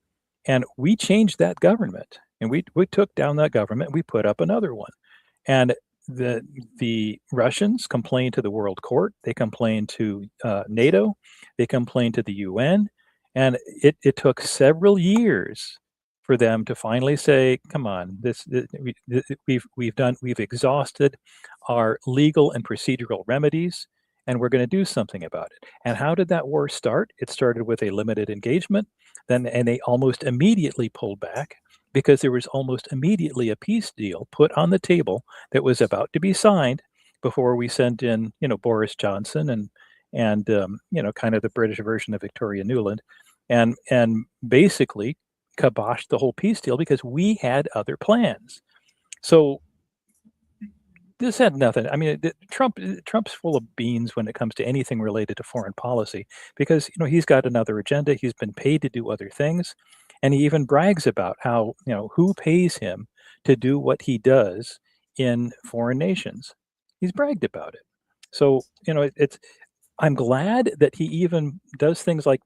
And we changed that government. And we took down that government. We put up another one, and the Russians complained to the World Court. They complained to NATO. They complained to the UN, and it took several years for them to finally say, "Come on, we've exhausted our legal and procedural remedies, and we're going to do something about it." And how did that war start? It started with a limited engagement, and they almost immediately pulled back, because there was almost immediately a peace deal put on the table that was about to be signed before we sent in, Boris Johnson and kind of the British version of Victoria Nuland, and basically kiboshed the whole peace deal because we had other plans. So this had nothing. I mean, Trump's full of beans when it comes to anything related to foreign policy, because he's got another agenda. He's been paid to do other things. And he even brags about how, who pays him to do what he does in foreign nations. He's bragged about it. So, I'm glad that he even does things like,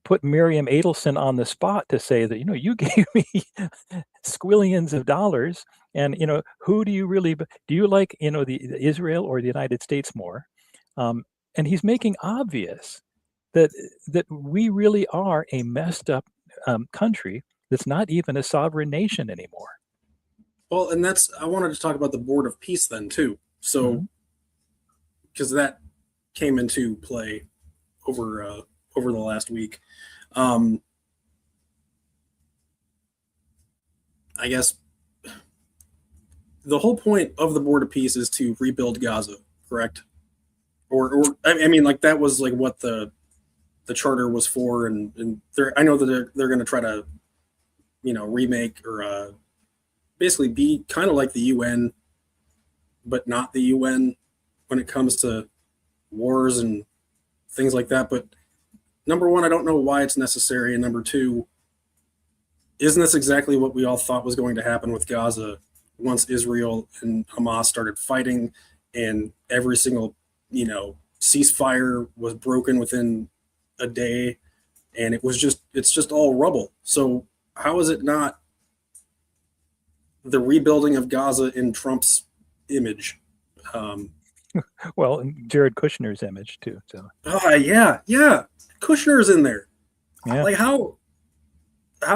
put Miriam Adelson on the spot to say that, you gave me squillions of dollars, and, who do you really, do you like, the Israel or the United States more? And he's making obvious that we really are a messed up country that's not even a sovereign nation anymore. Well, and I wanted to talk about the Board of Peace then too. So, because that came into play over the last week. I guess the whole point of the Board of Peace is to rebuild Gaza, correct? Or I mean, like, that was like what the charter was for, and I know that they're going to try to, remake or basically be kind of like the UN, but not the UN when it comes to wars and things like that. But number one, I don't know why it's necessary, and number two, isn't this exactly what we all thought was going to happen with Gaza once Israel and Hamas started fighting, and every single ceasefire was broken within a day, and it's just all rubble. So how is it not the rebuilding of Gaza in Trump's image? Well, and Jared Kushner's image too. So Yeah, Kushner's in there. yeah, Like how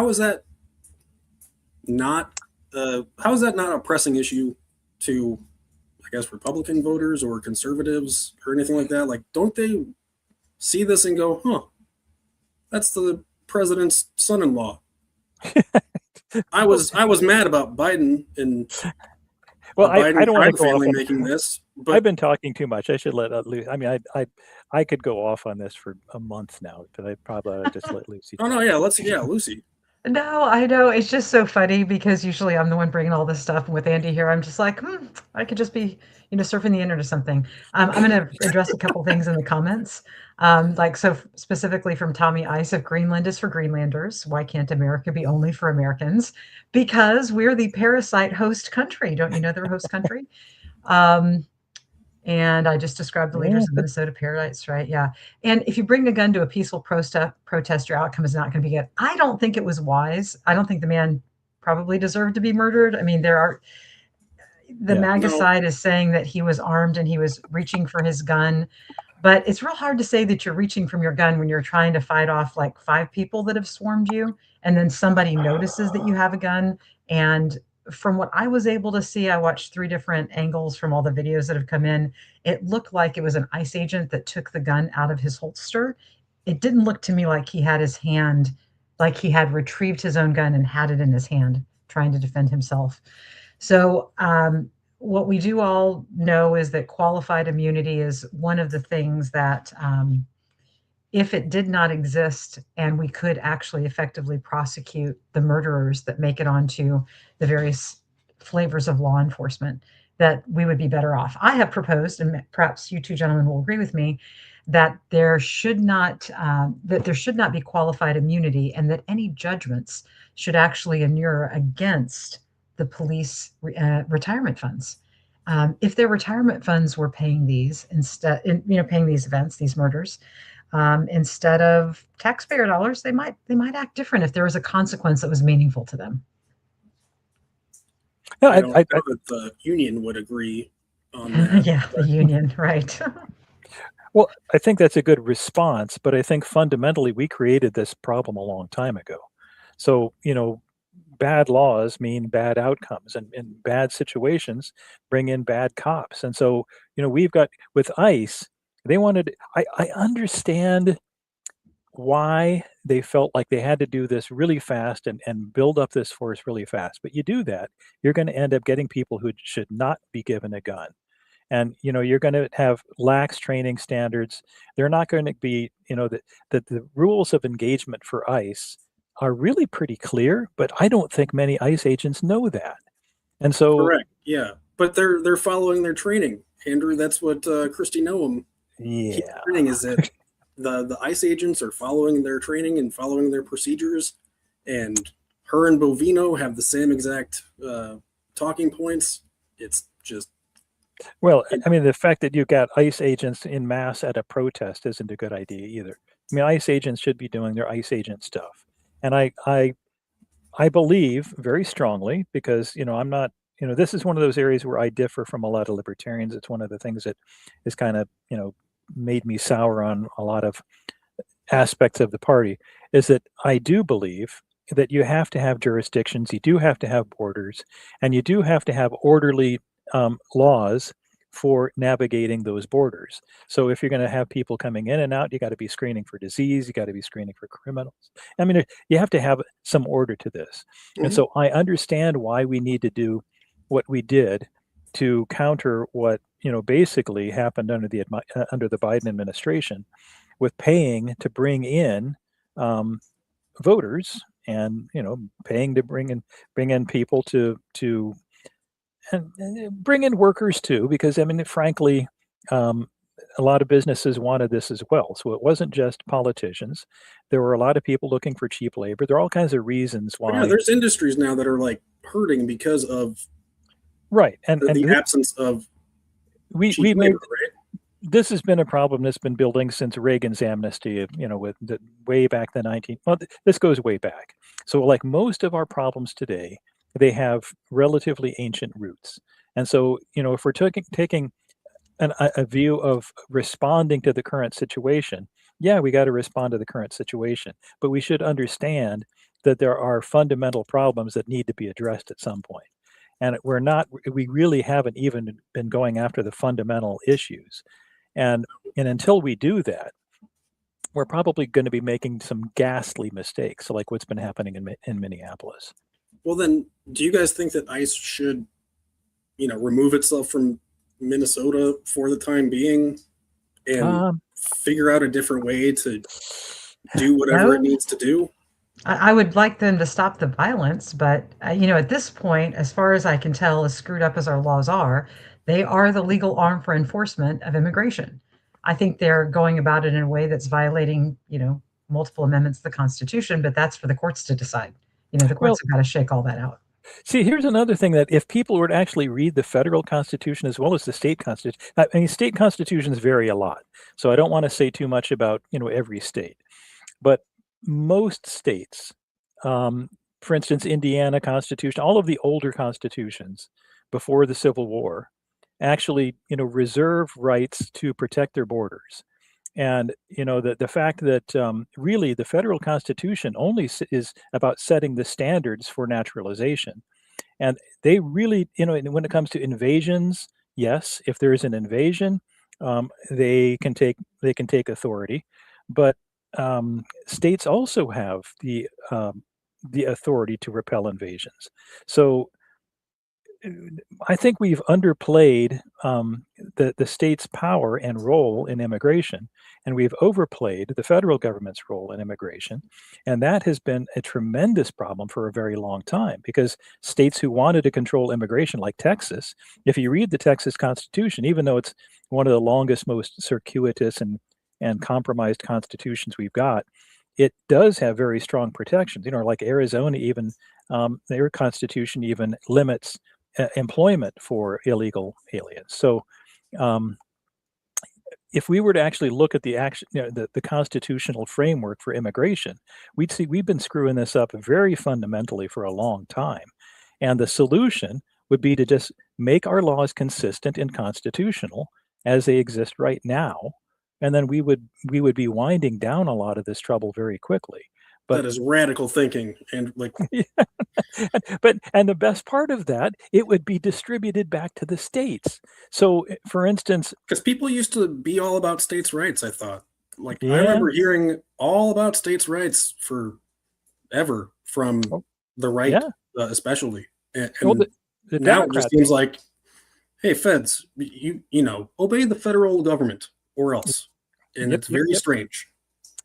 is that not a pressing issue to, I guess, Republican voters or conservatives or anything like that? Like, don't they see this and go, huh, that's the president's son-in-law. I was mad about Biden and well, the Biden I don't want to crime go off family on, making this, but I've been talking too much. I should let Lucy. I mean, I could go off on this for a month now, but I probably ought to just let Lucy. oh no, yeah, Lucy. No, I know. It's just so funny because usually I'm the one bringing all this stuff. And with Andy here, I'm just like, I could just be, surfing the internet or something. I'm going to address a couple things in the comments. Specifically from Tommy Ice, if Greenland is for Greenlanders, why can't America be only for Americans? Because we're the parasite host country. Don't you know they're a host country? And I just described the leaders of Minnesota parasites, right? Yeah. And if you bring a gun to a peaceful protest, your outcome is not going to be good. I don't think it was wise. I don't think the man probably deserved to be murdered. I mean, the MAGA side is saying that he was armed and he was reaching for his gun. But it's real hard to say that you're reaching from your gun when you're trying to fight off like 5 people that have swarmed you. And then somebody notices that you have a gun. And from what I was able to see, I watched 3 different angles from all the videos that have come in. It looked like it was an ICE agent that took the gun out of his holster. It didn't look to me like he had his hand, like he had retrieved his own gun and had it in his hand, trying to defend himself. So what we do all know is that qualified immunity is one of the things that if it did not exist and we could actually effectively prosecute the murderers that make it onto the various flavors of law enforcement, that we would be better off. I have proposed, and perhaps you two gentlemen will agree with me, that there should not be qualified immunity, and that any judgments should actually inure against the police retirement funds. If their retirement funds were paying these instead, paying these events, these murders, instead of taxpayer dollars, they might act different if there was a consequence that was meaningful to them. No, I don't know that the union would agree on that. Yeah, the union, right. Well, I think that's a good response, but I think fundamentally we created this problem a long time ago. So, bad laws mean bad outcomes, and bad situations bring in bad cops. And so, we've got with ICE, they wanted, I understand why they felt like they had to do this really fast and build up this force really fast. But you do that, you're going to end up getting people who should not be given a gun. And you're going to have lax training standards. They're not going to be, that the rules of engagement for ICE are really pretty clear, but I don't think many ICE agents know that. And so correct, yeah, but they're following their training, Andrew. That's what Kristi Noem training is that the ICE agents are following their training and following their procedures, and her and Bovino have the same exact talking points. It's just, well, I mean, the fact that you've got ICE agents in mass at a protest isn't a good idea either. I mean, ICE agents should be doing their ICE agent stuff. And I believe very strongly, because, I'm not, this is one of those areas where I differ from a lot of libertarians. It's one of the things that is kind of, made me sour on a lot of aspects of the party, is that I do believe that you have to have jurisdictions, you do have to have borders, and you do have to have orderly laws for navigating those borders. So if you're going to have people coming in and out, you got to be screening for disease, you got to be screening for criminals. I mean, you have to have some order to this. And so I understand why we need to do what we did to counter what basically happened under the Biden administration, with paying to bring in voters, and paying to bring in people to and bring in workers too, because frankly, a lot of businesses wanted this as well. So it wasn't just politicians. There were a lot of people looking for cheap labor. There are all kinds of reasons why. Yeah, there's industries now that are like hurting because of and the absence of we cheap made labor, right? This has been a problem that's been building since Reagan's amnesty, with way back this goes way back. So like most of our problems today, they have relatively ancient roots. And so, if we're taking a view of responding to the current situation, yeah, we got to respond to the current situation, but we should understand that there are fundamental problems that need to be addressed at some point. And we really haven't even been going after the fundamental issues. And until we do that, we're probably going to be making some ghastly mistakes, like what's been happening in Minneapolis. Well, then, do you guys think that ICE should, remove itself from Minnesota for the time being and figure out a different way to do whatever it needs to do? I would like them to stop the violence, but at this point, as far as I can tell, as screwed up as our laws are, they are the legal arm for enforcement of immigration. I think they're going about it in a way that's violating, multiple amendments of the Constitution, but that's for the courts to decide. The courts have got to shake all that out. See, here's another thing, that if people were to actually read the federal Constitution as well as the state Constitution, I mean, state constitutions vary a lot, so I don't want to say too much about, every state, but most states, for instance, Indiana Constitution, all of the older constitutions before the Civil War, actually, reserve rights to protect their borders. And the fact that really the federal Constitution only is about setting the standards for naturalization, and they really, when it comes to invasions, yes, if there is an invasion, they can take authority, but states also have the authority to repel invasions. So I think we've underplayed the state's power and role in immigration, and we've overplayed the federal government's role in immigration. And that has been a tremendous problem for a very long time, because states who wanted to control immigration, like Texas, if you read the Texas Constitution, even though it's one of the longest, most circuitous and compromised constitutions we've got, it does have very strong protections. Like Arizona, even their constitution even limits employment for illegal aliens. So if we were to actually look at the constitutional framework for immigration, we'd see we've been screwing this up very fundamentally for a long time. And the solution would be to just make our laws consistent and constitutional as they exist right now. And then we would be winding down a lot of this trouble very quickly. But that is radical thinking, and and the best part of that, it would be distributed back to the states. So, for instance, because people used to be all about states' rights, I thought. I remember hearing all about states' rights forever from the right, especially. And now it just seems like, hey, feds, you obey the federal government or else, and it's very strange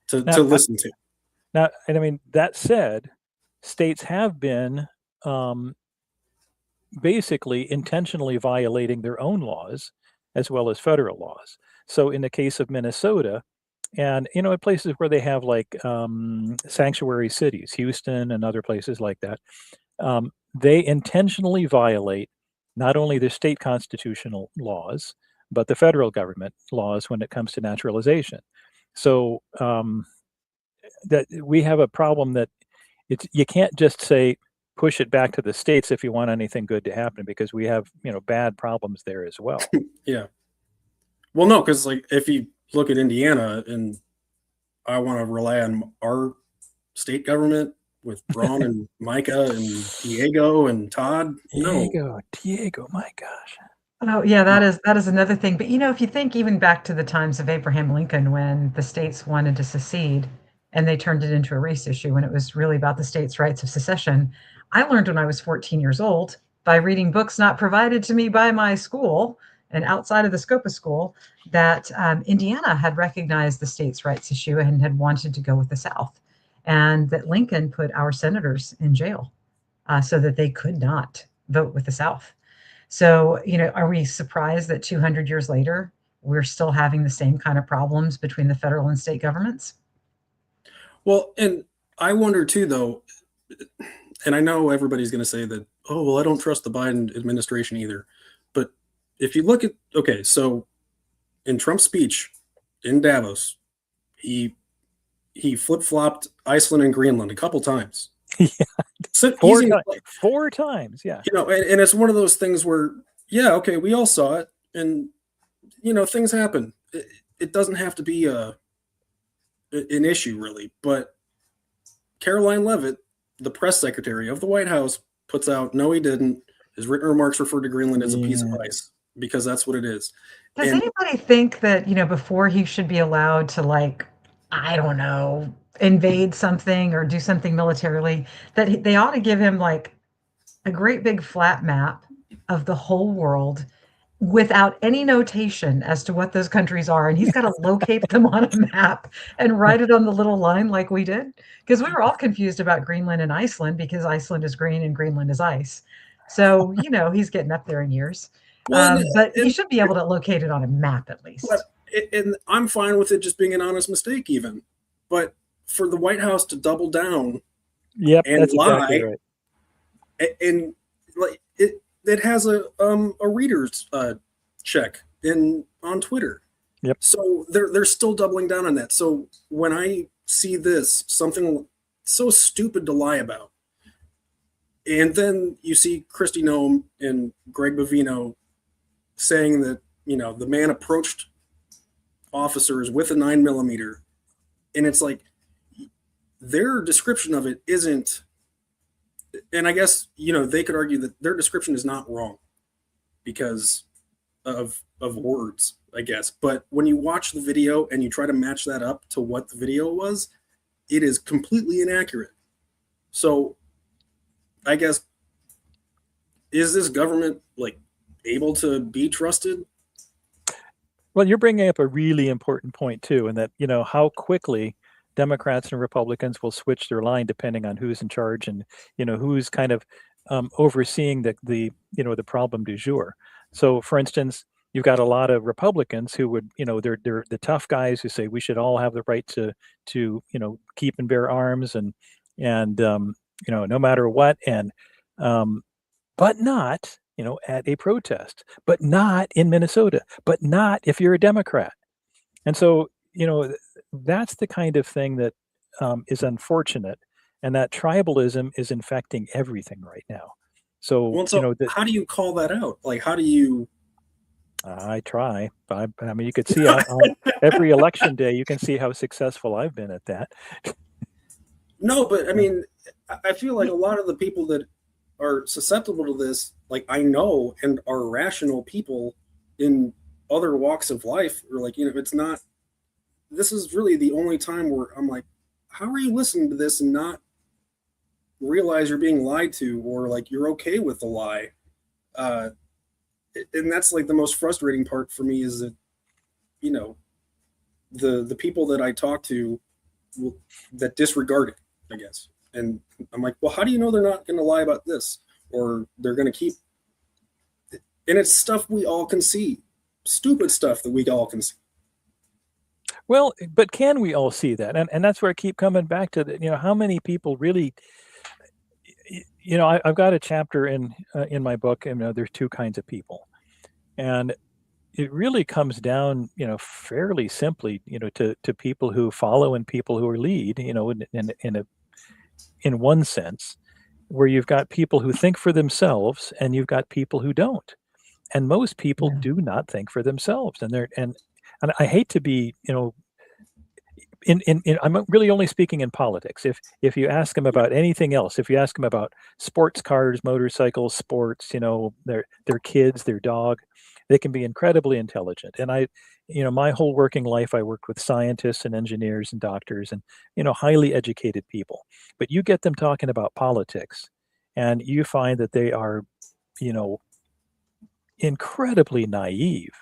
to listen to. Now, and I mean, that said, states have been basically intentionally violating their own laws as well as federal laws. So in the case of Minnesota, and, in places where they have like sanctuary cities, Houston and other places like that, they intentionally violate not only the state constitutional laws, but the federal government laws when it comes to naturalization. So, that we have a problem that you can't just say push it back to the states if you want anything good to happen, because we have bad problems there as well. Yeah. Well, no, because if you look at Indiana, and I want to rely on our state government with Ron and Micah and Diego and Todd. Diego, my gosh. Oh yeah, that is another thing. But if you think even back to the times of Abraham Lincoln, when the states wanted to secede, and they turned it into a race issue when it was really about the states' rights of secession. I learned when I was 14 years old by reading books not provided to me by my school and outside of the scope of school that Indiana had recognized the states' rights issue and had wanted to go with the South, and that Lincoln put our senators in jail so that they could not vote with the South. So, are we surprised that 200 years later, we're still having the same kind of problems between the federal and state governments? Well, and I wonder too, though, and I know everybody's going to say that, oh, well, I don't trust the Biden administration either. But if you look at, so in Trump's speech in Davos, he flip-flopped Iceland and Greenland a couple times. Yeah. Four times, yeah. And it's one of those things where, Yeah, okay, we all saw it, and things happen. It doesn't have to be an issue really, but Caroline Leavitt, the press secretary of the White House, puts out, no, he didn't. His written remarks refer to Greenland as a piece of Yeah. ice because that's what it is. Does And anybody think that, before he should be allowed to, like, I don't know, invade something or do something militarily, that they ought to give him like a great big flat map of the whole world without any notation as to what those countries are, and he's got to locate them on a map and write it on the little line like we did? Because we were all confused about Greenland and Iceland because Iceland is green and Greenland is ice. So, he's getting up there in years. well, But he and, should be able to locate it on a map at least. and I'm fine with it just being an honest mistake, even. But for the White House to double down Yep, and that's exactly lie, right. and like it has a reader's check on Twitter. Yep. So they're still doubling down on that. So when I see this, something so stupid to lie about, and then you see Kristi Noem and Greg Bovino saying that the man approached officers with a 9mm, and it's like their description of it isn't. And I guess they could argue that their description is not wrong because of words, I guess. But when you watch the video and you try to match that up to what the video was, it is completely inaccurate. So I guess, is this government able to be trusted? Well, you're bringing up a really important point too, and that how quickly Democrats and Republicans will switch their line depending on who's in charge and who's kind of overseeing the problem du jour. So, for instance, you've got a lot of Republicans who would they're the tough guys who say we should all have the right to keep and bear arms and no matter what, and but not at a protest, but not in Minnesota, but not if you're a Democrat. And so that's the kind of thing that is unfortunate, and that tribalism is infecting everything right now. So, how do you call that out? How do you? I try. I mean, you could see on every election day, you can see how successful I've been at that. No, but I mean, I feel like a lot of the people that are susceptible to this, I know, and are rational people in other walks of life, or it's not. This is really the only time where I'm like, how are you listening to this and not realize you're being lied to, or you're okay with the lie? And that's the most frustrating part for me, is that the people that I talk to that disregard it, I guess. And I'm like, well, how do you know they're not going to lie about this, or they're going to keep? And it's stuff we all can see, stupid stuff that we all can see. Well, but can we all see that? And that's where I keep coming back to that. How many people really? I've got a chapter in my book, and there's two kinds of people, and it really comes down, fairly simply, to people who follow and people who are lead, in one sense, where you've got people who think for themselves and you've got people who don't, and most people do not think for themselves, and I hate to be, I'm really only speaking in politics. If you ask them about anything else, if you ask them about sports cars, motorcycles, sports, their kids, their dog, they can be incredibly intelligent. And my whole working life, I worked with scientists and engineers and doctors and highly educated people. But you get them talking about politics, and you find that they are, incredibly naive.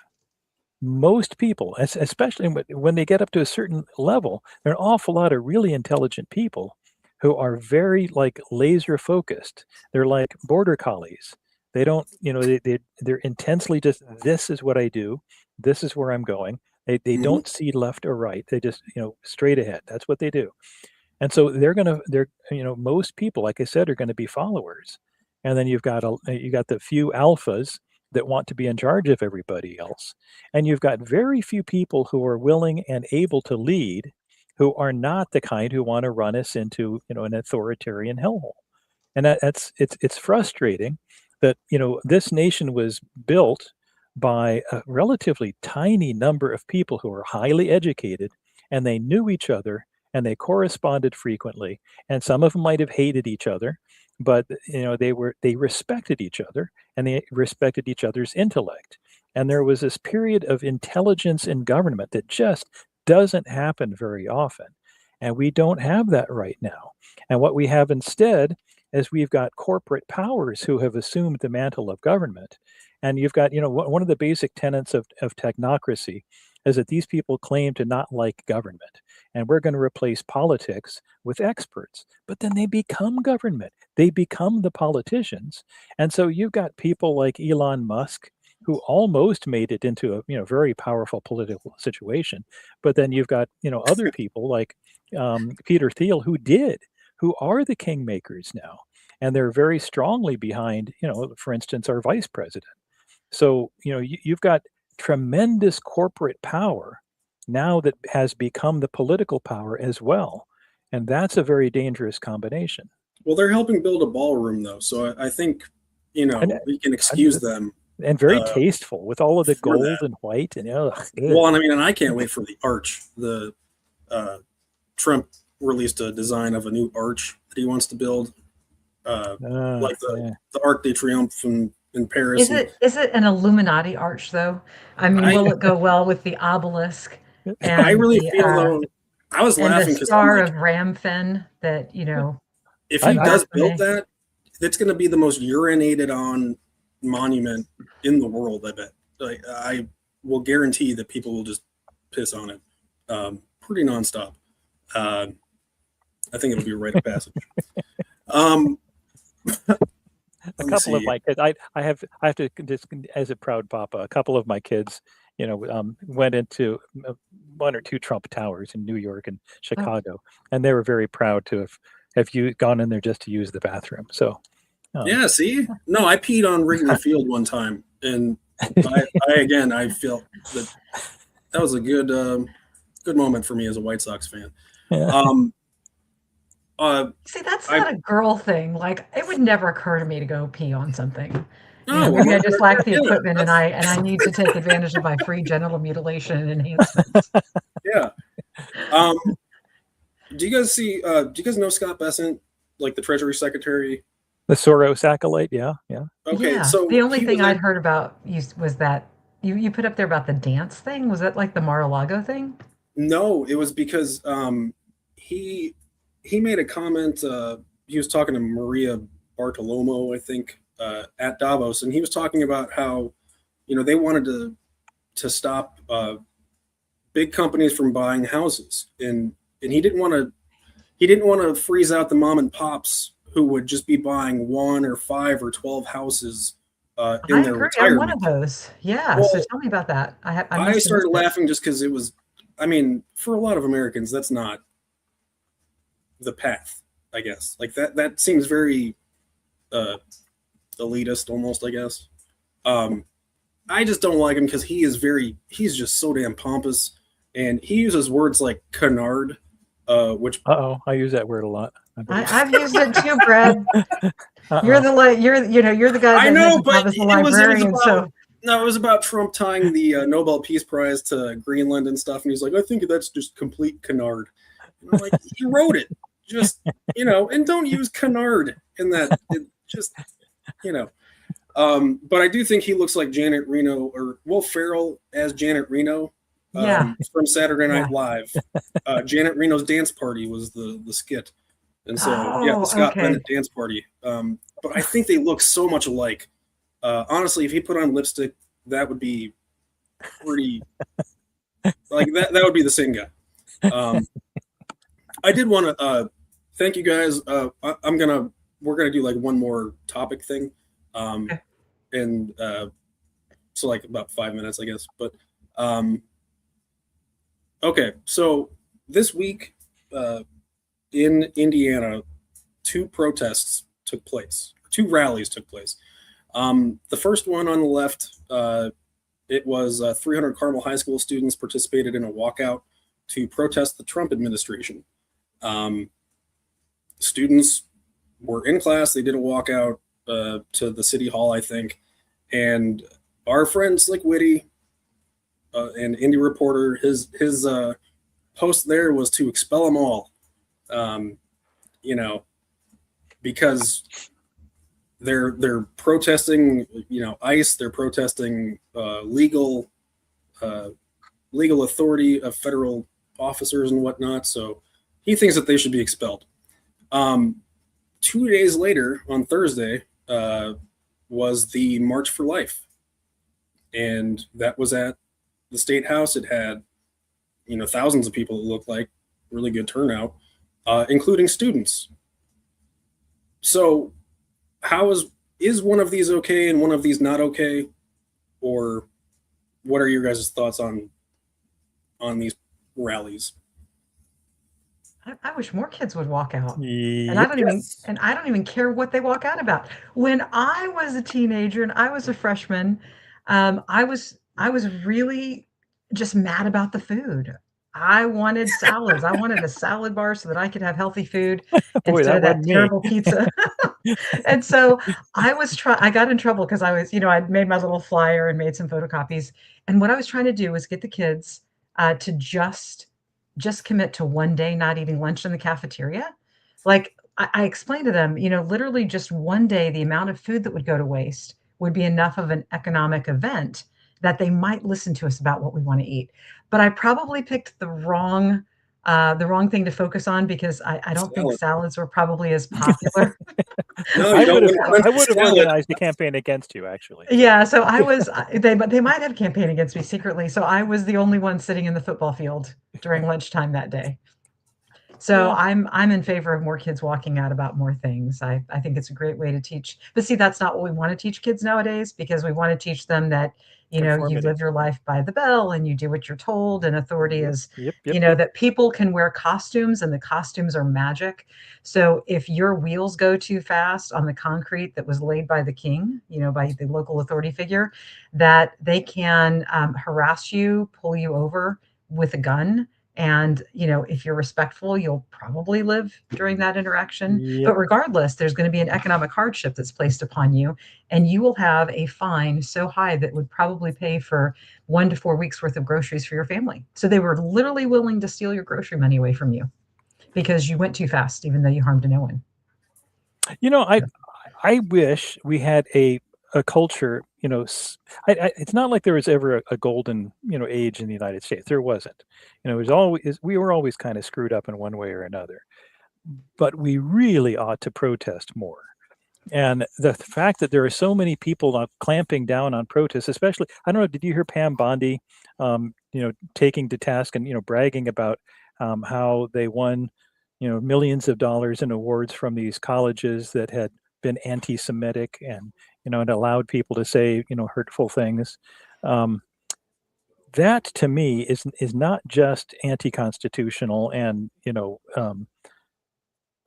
Most people, especially when they get up to a certain level, there are an awful lot of really intelligent people who are very laser focused. They're like border collies. They don't, they're intensely just, this is what I do. This is where I'm going. They don't see left or right. They just, straight ahead. That's what they do. And so most people, like I said, are going to be followers. And then you got the few alphas that want to be in charge of everybody else. And you've got very few people who are willing and able to lead, who are not the kind who want to run us into, an authoritarian hellhole. And it's frustrating, that, this nation was built by a relatively tiny number of people who were highly educated, and they knew each other, and they corresponded frequently, and some of them might have hated each other, but they respected each other, and they respected each other's intellect. And there was this period of intelligence in government that just doesn't happen very often. And we don't have that right now. And what we have instead is we've got corporate powers who have assumed the mantle of government. And you've got, one of the basic tenets of technocracy is that these people claim to not like government. And we're going to replace politics with experts. But then they become government. They become the politicians. And so you've got people like Elon Musk, who almost made it into a very powerful political situation. But then you've got other people like Peter Thiel, who are the kingmakers now, and they're very strongly behind for instance, our vice president. So you've got tremendous corporate power now that has become the political power as well, and that's a very dangerous combination. Well, they're helping build a ballroom though, so I think we can excuse them. And very tasteful with all of the gold that. and white and well, and I can't wait for the arch. The Trump released a design of a new arch that he wants to build, like the Arc de Triomphe in Paris. Is it an Illuminati arch though? I mean, will it go well with the obelisk? And I really feel though. I was laughing because the star of Ramfen that if he does build that, it's going to be the most urinated on monument in the world. I bet. Like, I will guarantee that people will just piss on it pretty nonstop. I think it'll be a rite of passage. A couple of my kids, I have to just, as a proud papa, a couple of my kids, went into one or two Trump towers in New York and Chicago, and they were very proud to have you gone in there just to use the bathroom. So. Yeah, see? No, I peed on Wrigley Field one time, and I feel that was a good moment for me as a White Sox fan. Yeah. See, that's not a girl thing. Like, it would never occur to me to go pee on something. No, maybe I just lack the equipment, and I need to take advantage of my free genital mutilation and enhancements. Yeah. Do you guys know Scott Bessent, like the Treasury Secretary? The Soros acolyte, yeah. Okay, yeah. so the only thing I'd heard about was that you put up there about the dance thing. Was that like the Mar-a-Lago thing? No, it was because he made a comment. He was talking to Maria Bartiromo, I think, at Davos, and he was talking about how they wanted to stop big companies from buying houses, and he didn't want to freeze out the mom and pops who would just be buying 1 or 5 or 12 houses in their retirement. I'm one of those. Yeah. Well, so tell me about that. I started laughing just because it was, for a lot of Americans, that's not the path, I guess. Like that seems very elitist almost, I guess. I just don't like him because he's just so damn pompous, and he uses words like canard, which I use that word a lot. I've used it too, Brad. You're the guy. I know, but it was about Trump tying the Nobel Peace Prize to Greenland and stuff, and he's like, I think that's just complete canard. And I'm like, he wrote it, just and don't use canard in that. But I do think he looks like Janet Reno or Will Ferrell as Janet Reno. From Saturday Night Live. Janet Reno's dance party was the skit. And so, the Scott Bennett dance party. But I think they look so much alike. Honestly, if he put on lipstick, that would be pretty like that would be the same guy. I did want to thank you guys. We're gonna do like one more topic thing. And so like about 5 minutes, I guess. But okay, so this week in Indiana, 2 protests took place. 2 rallies took place. The first one on the left, it was 300 Carmel High School students participated in a walkout to protest the Trump administration. Students were in class. They did a walkout. to the city hall, I think, and our friend Slick Witty and Indie Reporter, his post there was to expel them all, you know, because they're protesting, you know, ICE, they're protesting legal authority of federal officers and whatnot. So he thinks that they should be expelled. 2 days later, on Thursday, was the March for Life, and that was at the State House. It had, you know, thousands of people. It looked like really good turnout, including students. So, how is one of these okay and one of these not okay, or what are your guys' thoughts on these rallies? I wish more kids would walk out. And Yep. I don't even care what they walk out about. When I was a teenager and I was a freshman, I was really just mad about the food. I wanted salads. I wanted a salad bar so that I could have healthy food Boy, instead of that that wasn't me. terrible pizza. And so I got in trouble because I was, you know, I'd made my little flyer and made some photocopies. And what I was trying to do was get the kids to just commit to one day not eating lunch in the cafeteria. Like I explained to them, you know, literally just one day, the amount of food that would go to waste would be enough of an economic event that they might listen to us about what we want to eat. But I probably picked the wrong thing to focus on because I don't think salads were probably as popular. No, I you don't would want to have salad. organized a campaign against you, actually. Yeah, so they might have campaigned against me secretly. So I was the only one sitting in the football field during lunchtime that day. So Yeah. I'm in favor of more kids walking out about more things. I think it's a great way to teach. But see, that's not what we want to teach kids nowadays, because we want to teach them that, you know, you Conformity. live your life by the bell and you do what you're told, and authority is, Yep. you know, that people can wear costumes and the costumes are magic. So if your wheels go too fast on the concrete that was laid by the king, you know, by the local authority figure, that they can harass you, pull you over with a gun. And, you know, if you're respectful, you'll probably live during that interaction. Yep. But regardless, there's going to be an economic hardship that's placed upon you, and you will have a fine so high that would probably pay for 1 to 4 weeks worth of groceries for your family. So they were literally willing to steal your grocery money away from you because you went too fast, even though you harmed no one. You know, I wish we had a culture, you know, it's not like there was ever a golden, you know, age in the United States. There wasn't. You know, it was always, we were always kind of screwed up in one way or another. But we really ought to protest more. And the fact that there are so many people clamping down on protests, especially, I don't know, did you hear Pam Bondi, you know, taking to task and, you know, bragging about how they won, you know, millions of dollars in awards from these colleges that had been anti-Semitic and, you know, and allowed people to say, you know, hurtful things. That to me is not just anti-constitutional and, you know,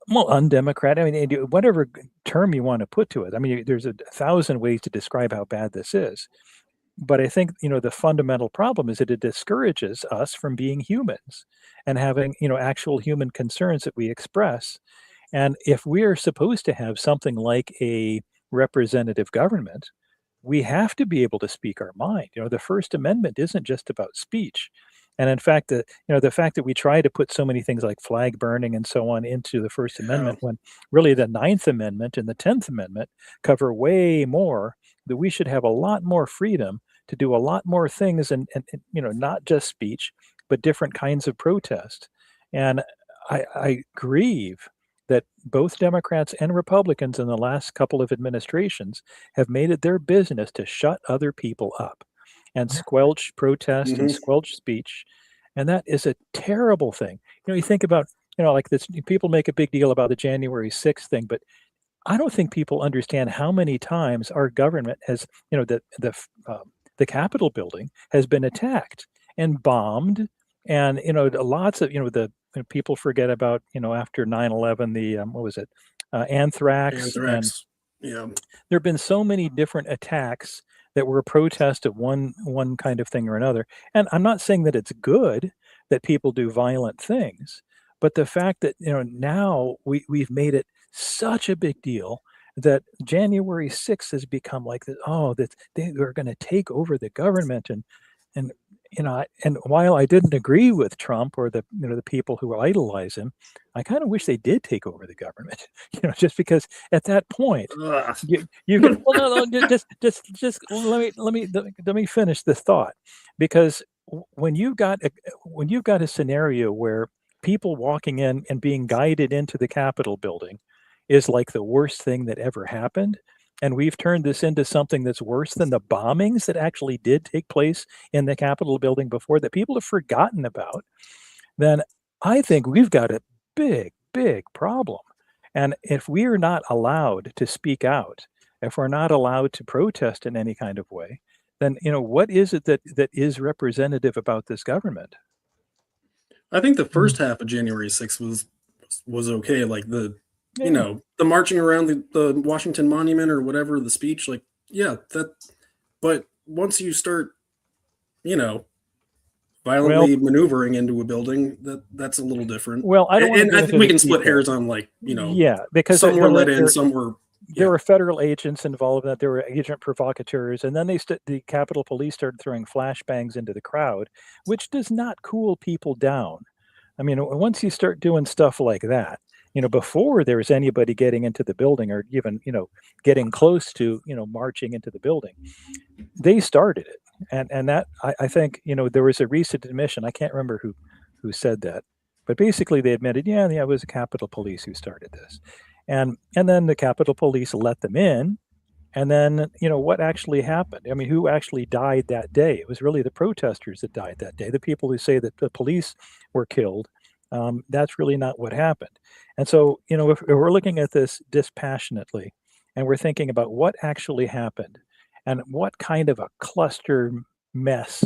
well, undemocratic. I mean, whatever term you want to put to it. I mean, there's 1,000 ways to describe how bad this is. But I think, you know, the fundamental problem is that it discourages us from being humans and having, you know, actual human concerns that we express. And if we're supposed to have something like a representative government, we have to be able to speak our mind. You know, the First Amendment isn't just about speech. And in fact, the fact that we try to put so many things like flag burning and so on into the First Amendment, when really the Ninth Amendment and the 10th Amendment cover way more, that we should have a lot more freedom to do a lot more things and you know, not just speech, but different kinds of protest. And I grieve that both Democrats and Republicans in the last couple of administrations have made it their business to shut other people up and squelch protest and squelch speech. And that is a terrible thing. You know, you think about, you know, like this, people make a big deal about the January 6th thing, but I don't think people understand how many times our government has, you know, the Capitol building has been attacked and bombed. And, you know, lots of, you know, people forget about, you know, after 9/11, the, what was it? Anthrax. And yeah. There have been so many different attacks that were a protest of one kind of thing or another. And I'm not saying that it's good that people do violent things, but the fact that, you know, now we've made it such a big deal that January 6th has become like that. Oh, that they are going to take over the government, and and while I didn't agree with Trump or the people who idolize him, I kind of wish they did take over the government. Just because at that point Ugh. you get well, no, just let me finish this thought, because when you've got a scenario where people walking in and being guided into the Capitol building is like the worst thing that ever happened. And we've turned this into something that's worse than the bombings that actually did take place in the Capitol building before, that people have forgotten about. Then I think we've got a big, big problem. And if we are not allowed to speak out, if we're not allowed to protest in any kind of way, then what is it that is representative about this government? I think the first half of January 6th was okay. Like the Yeah. the marching around the Washington Monument or whatever, the speech, like, yeah, but once you start, you know, Well, violently maneuvering into a building, that's a little different. well, I don't want to And get I into think we the can split details. hairs on, like, Yeah, because some were let in, some were, there yeah. were federal agents involved in that. There were agent provocateurs, and then the Capitol Police started throwing flashbangs into the crowd, which does not cool people down. I mean, once you start doing stuff like that, before there was anybody getting into the building or even, getting close to, marching into the building, they started it. And that I think, there was a recent admission. I can't remember who said that, but basically they admitted, yeah, it was the Capitol Police who started this. And then the Capitol Police let them in. And then, what actually happened? I mean, who actually died that day? It was really the protesters that died that day. The people who say that the police were killed, that's really not what happened. And so, if we're looking at this dispassionately and we're thinking about what actually happened and what kind of a cluster mess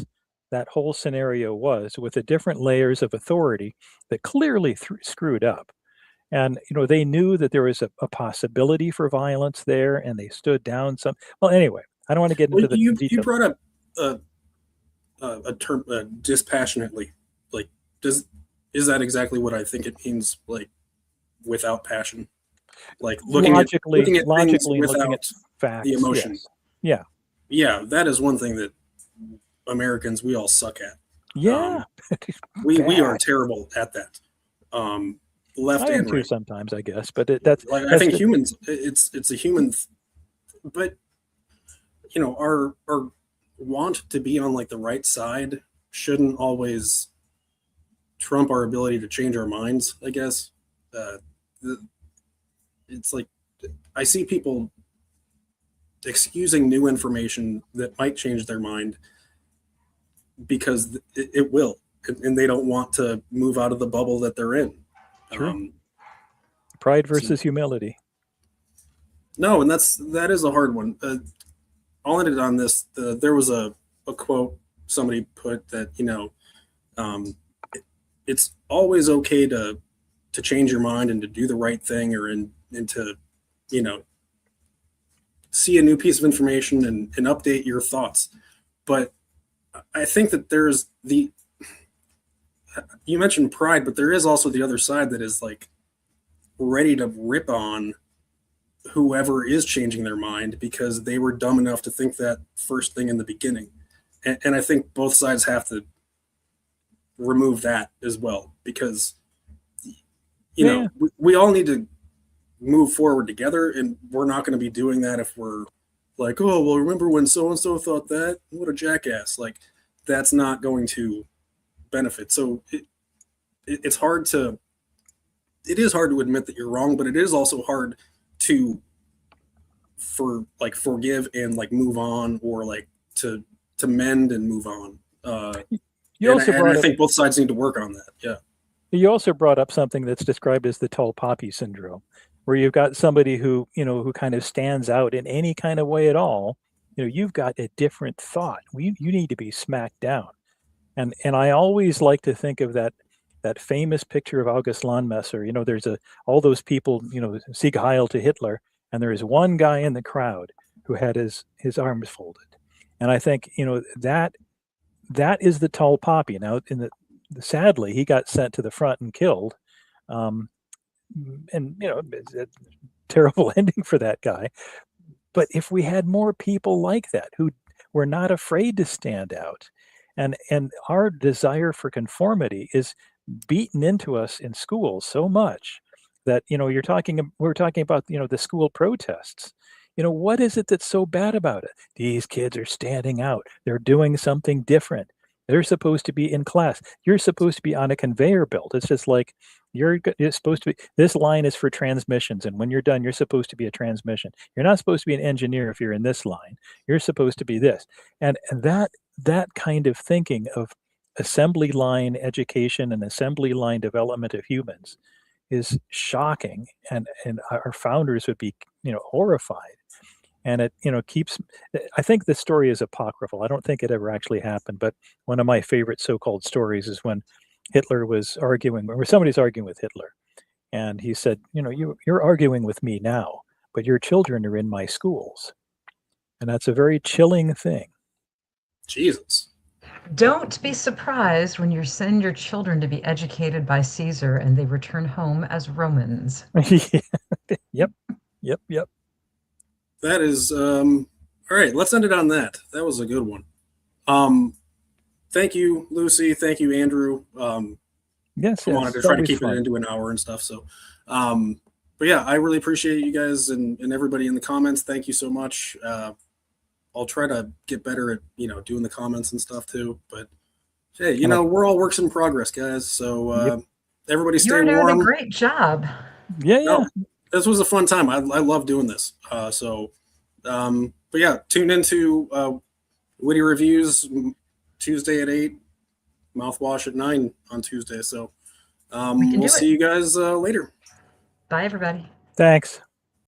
that whole scenario was, with the different layers of authority that clearly screwed up. And they knew that there was a possibility for violence there, and they stood down some. Well, anyway, I don't want to get Well, into the you details. brought up a term, dispassionately. Like, is that exactly what I think it means? Like, without passion, like Logically, looking at things logically, and looking at without the facts, emotion. yes, yeah, Yeah, that is one thing that Americans, we all suck at. yeah. We are Bad. terrible at that. Left I am and too right. sometimes, I guess, but that's Like, I that's think just humans, it's a human, but our want to be on, like, the right side shouldn't always trump our ability to change our minds, I guess. Uh, it's like, I see people excusing new information that might change their mind because it will, and they don't want to move out of the bubble that they're in. true. Um, Pride so, versus humility. no, and that is a hard one. I'll end it on this. There was a quote somebody put that, um, it's always okay to change your mind and to do the right thing, or and to, you know, see a new piece of information and update your thoughts. But I think that you mentioned pride, but there is also the other side that is, like, ready to rip on whoever is changing their mind because they were dumb enough to think that first thing in the beginning. And I think both sides have to remove that as well, because we all need to move forward together, and we're not going to be doing that if we're like, oh, well, remember when so and so thought that? What a jackass. Like, that's not going to benefit. So it's hard to admit that you're wrong, but it is also hard to forgive and, like, move on, or, like, to mend and move on. I think both sides need to work on that. Yeah. You also brought up something that's described as the tall poppy syndrome, where you've got somebody who kind of stands out in any kind of way at all. You've got a different thought. You need to be smacked down. And I always like to think of that famous picture of August Landmesser. There's all those people, Sieg Heil to Hitler, and there is one guy in the crowd who had his arms folded. And I think, that is the tall poppy. Now, sadly, he got sent to the front and killed. And terrible ending for that guy. But if we had more people like that who were not afraid to stand out, and our desire for conformity is beaten into us in schools so much that, we're talking about, the school protests. What is it that's so bad about it? These kids are standing out. They're doing something different. They're supposed to be in class. You're supposed to be on a conveyor belt. It's just like you're supposed to be. This line is for transmissions, and when you're done, you're supposed to be a transmission. You're not supposed to be an engineer if you're in this line. You're supposed to be this, and that kind of thinking of assembly line education and assembly line development of humans is shocking, and our founders would be horrified. And it keeps, I think the story is apocryphal. I don't think it ever actually happened, but one of my favorite so-called stories is when Hitler was arguing, or somebody's arguing with Hitler, and he said, you're arguing with me now, but your children are in my schools. And that's a very chilling thing. Jesus. Don't be surprised when you send your children to be educated by Caesar and they return home as Romans. Yep. That is all right. Let's end it on that. That was a good one. Thank you, Lucy. Thank you, Andrew. Yes, I wanted to try to keep it into an hour and stuff. So, but yeah, I really appreciate you guys and everybody in the comments. Thank you so much. I'll try to get better at doing the comments and stuff too. But hey, we're all works in progress, guys. So everybody stay warm. You're doing a great job. Yeah. No, this was a fun time. I love doing this. But yeah, tune into Witty Reviews Tuesday at 8, Mouthwash at 9 on Tuesday. So we'll see you guys later. Bye, everybody. Thanks.